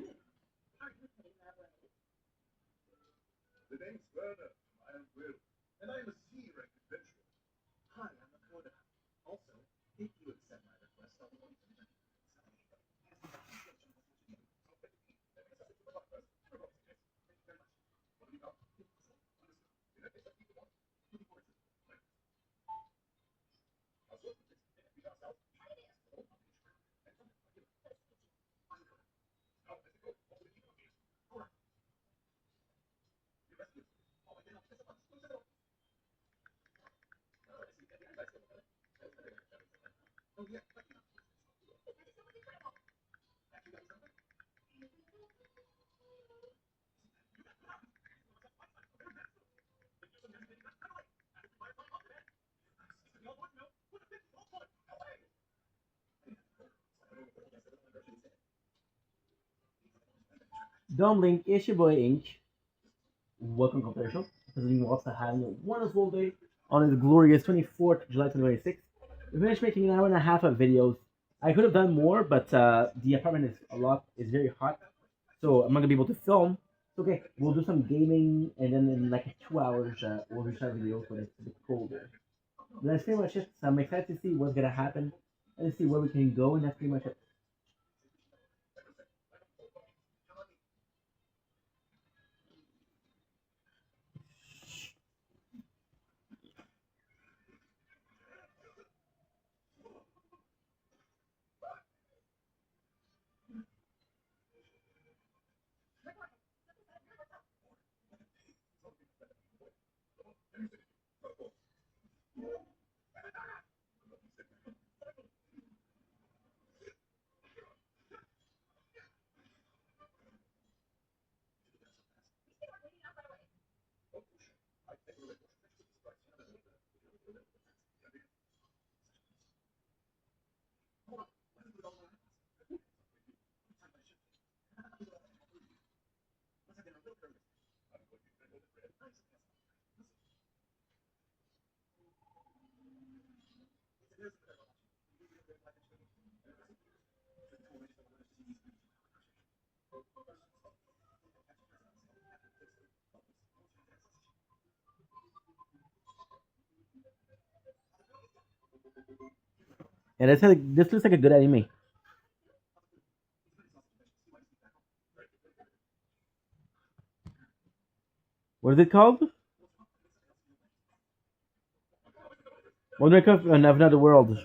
Dumbling, it's your boy Inch. Welcome to the show. Presenting you also having a wonderful day on this glorious 24th July 2026. We finished making an hour and a half of videos. I could have done more, but the apartment is very hot, so I'm not gonna be able to film. It's okay. We'll do some gaming, and then in like 2 hours, we'll restart videos when it's a bit colder. But that's pretty much it. So I'm excited to see what's gonna happen and to see where we can go, and that's pretty much it. And this looks like a good anime. What is it called? Wonder of Another World.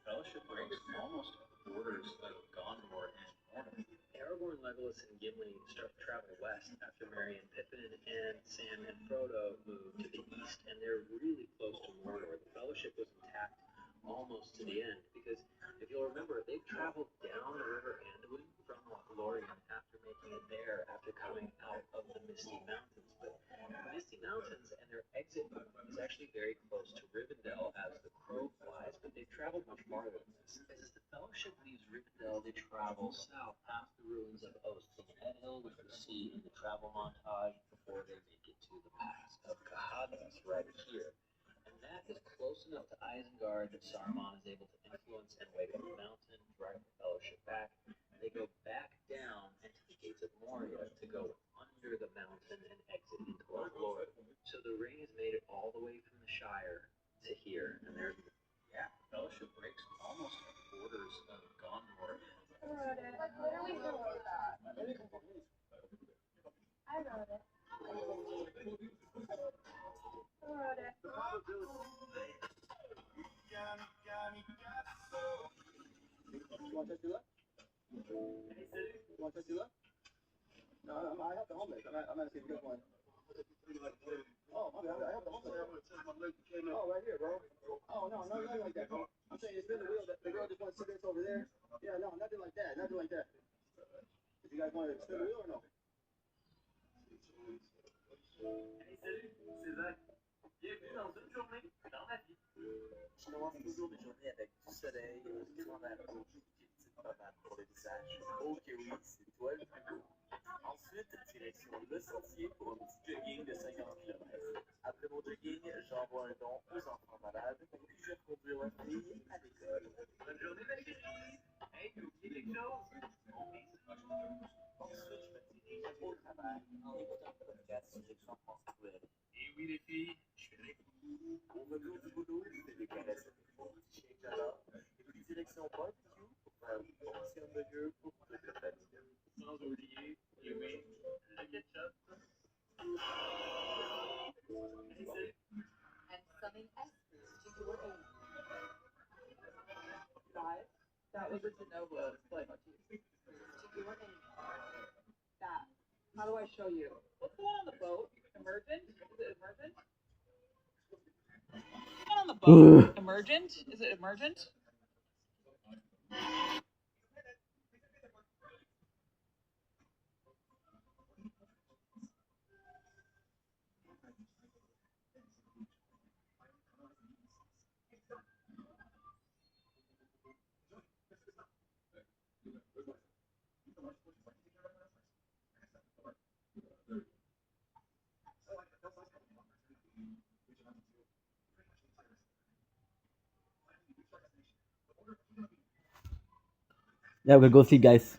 Fellowship breaks almost at the borders of Gondor and Mordor. Aragorn, Legolas, and Gimli start to travel west after Merry and Pippin and Sam and Frodo move to the east, and they're really close to Mordor. The Fellowship was intact almost to the end because, if you'll remember, they traveled down the River Anduin from Lorien after making it there after coming out of the Misty Mountains. But the Misty Mountains and their exit is actually very close to Rivendell as the crow flies, but they've traveled much farther than this. As the Fellowship leaves Rivendell, they travel south past the ruins of Oath and Edhill, which we see in the travel montage before they make it to the pass of Cahadus right here. And that is close enough to Isengard that Saruman is able to influence and wake up the mountain, drive the Fellowship back. They go back down into the gates of Moria to go under the mountain and exit into Lothlorien. So the ring has made it all the way from the Shire to here, and there's Fellowship breaks almost at the borders of Gondor. You want to do that? You want to do that? No, I have the helmet. I'm asking a good one. Oh, my bad. I have the helmet. Oh, right here, bro. Oh, no, nothing like that, bro. I'm saying it's been the wheel that the girl just wants cigarettes over there. Yeah, no, nothing like that. Nothing like that. Did you guys want to spin the wheel or no? Je commence toujours mes journées avec du soleil, du grand amour, des petites pommades pour le visage. Oh que oui, c'est toi le plus beau. Ensuite, direction le sentier pour un petit jogging de 50 km. Après mon jogging, j'envoie un don aux enfants malades, puis je vais conduire ma fille à l'école. Bonne journée, ma chérie! Hey, tu oublié quelque chose? Ensuite, je me dirige au travail en écoutant un podcast sur les changements cruels. Et oui, les filles, je suis avec vous. Au retour du boulot, je fais des caresses avec mon petit chien Jala. Et puis direction barbecue pour faire un petit hamburger pour toute la famille. Sans oublier les wings, le ketchup. And something extra to your aid. Five. That was a de novo display motif. To your aid. That. How do I show you? What's the one on the boat? Emergent? Is it emergent? The one on the boat. Emergent? Is it emergent? Yeah, we're gonna go see, guys.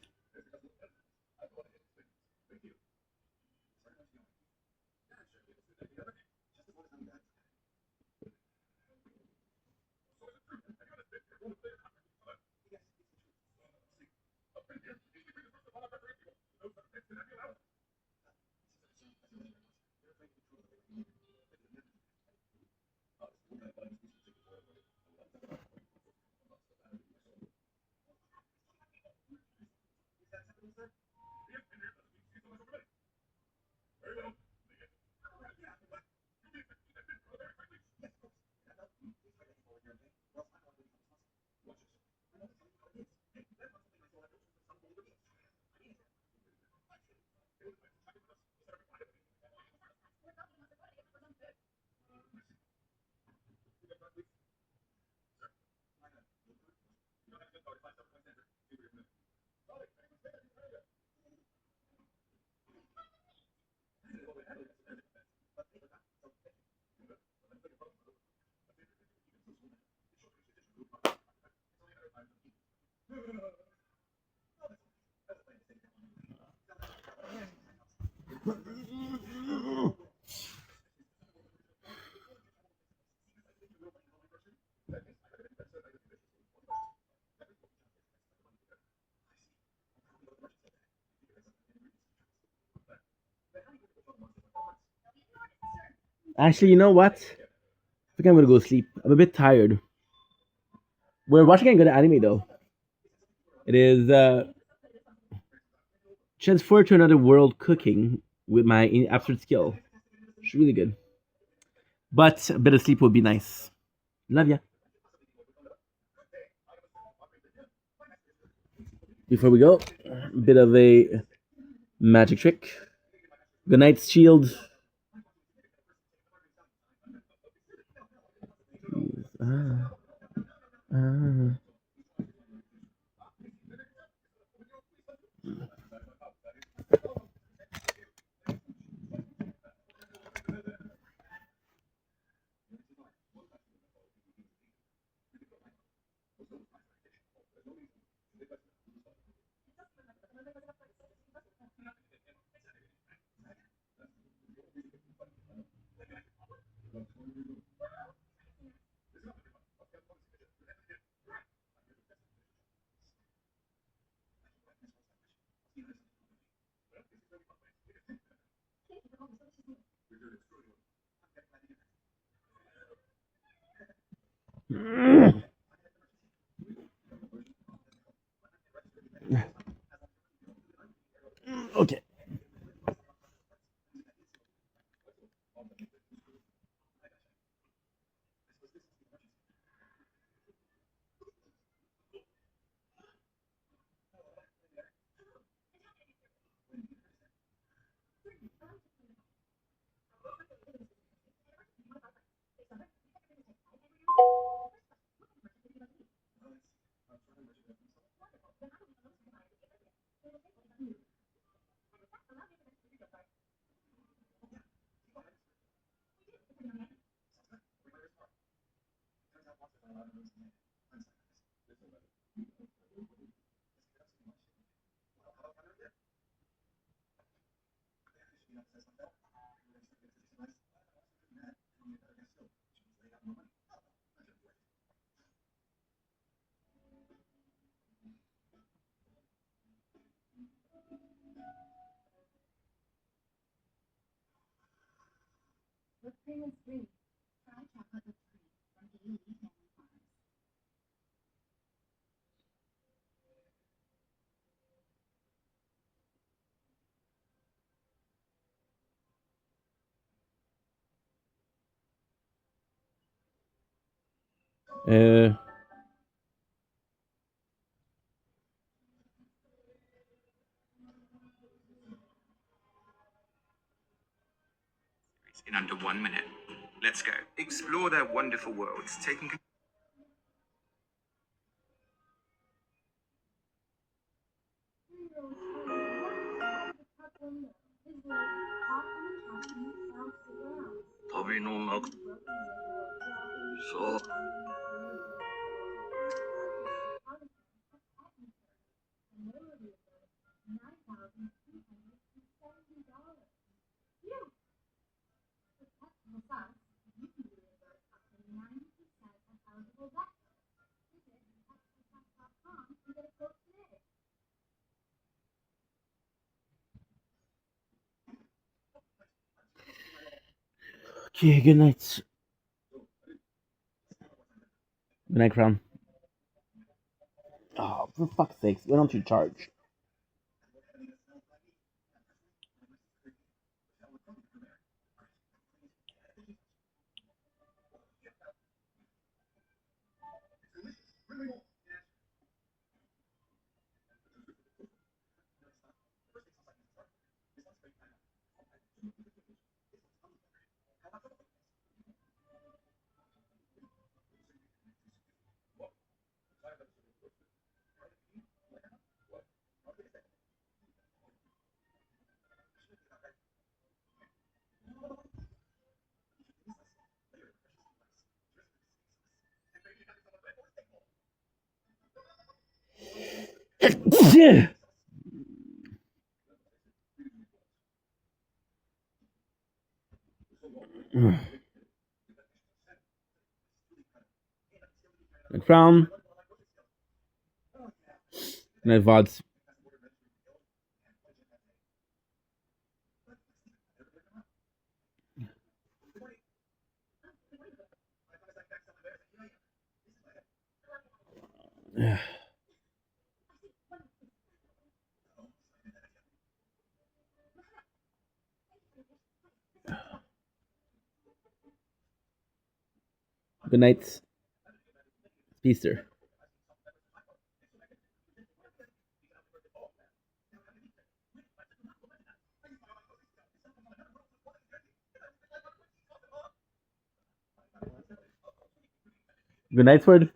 Actually, you know what? I think I'm gonna go sleep. I'm a bit tired. We're watching a good anime though. It is transfer to another world cooking with my absurd skill. It's really good. But a bit of sleep would be nice. Love ya. Before we go, a bit of a magic trick. Good night, shield. Ah, ah. Okay. Uh, in under 1 minute. Let's go. Explore their wonderful worlds, taking okay, good night. Good night, Crown. Oh, for fuck's sakes, why don't you charge? Good Crown. Good night, VODs. Good night, Speedster. Good night, Sword.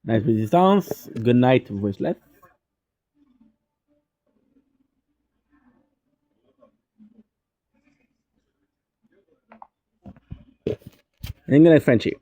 Nice resistance. Good night, voiceless. And good night, Frenchie.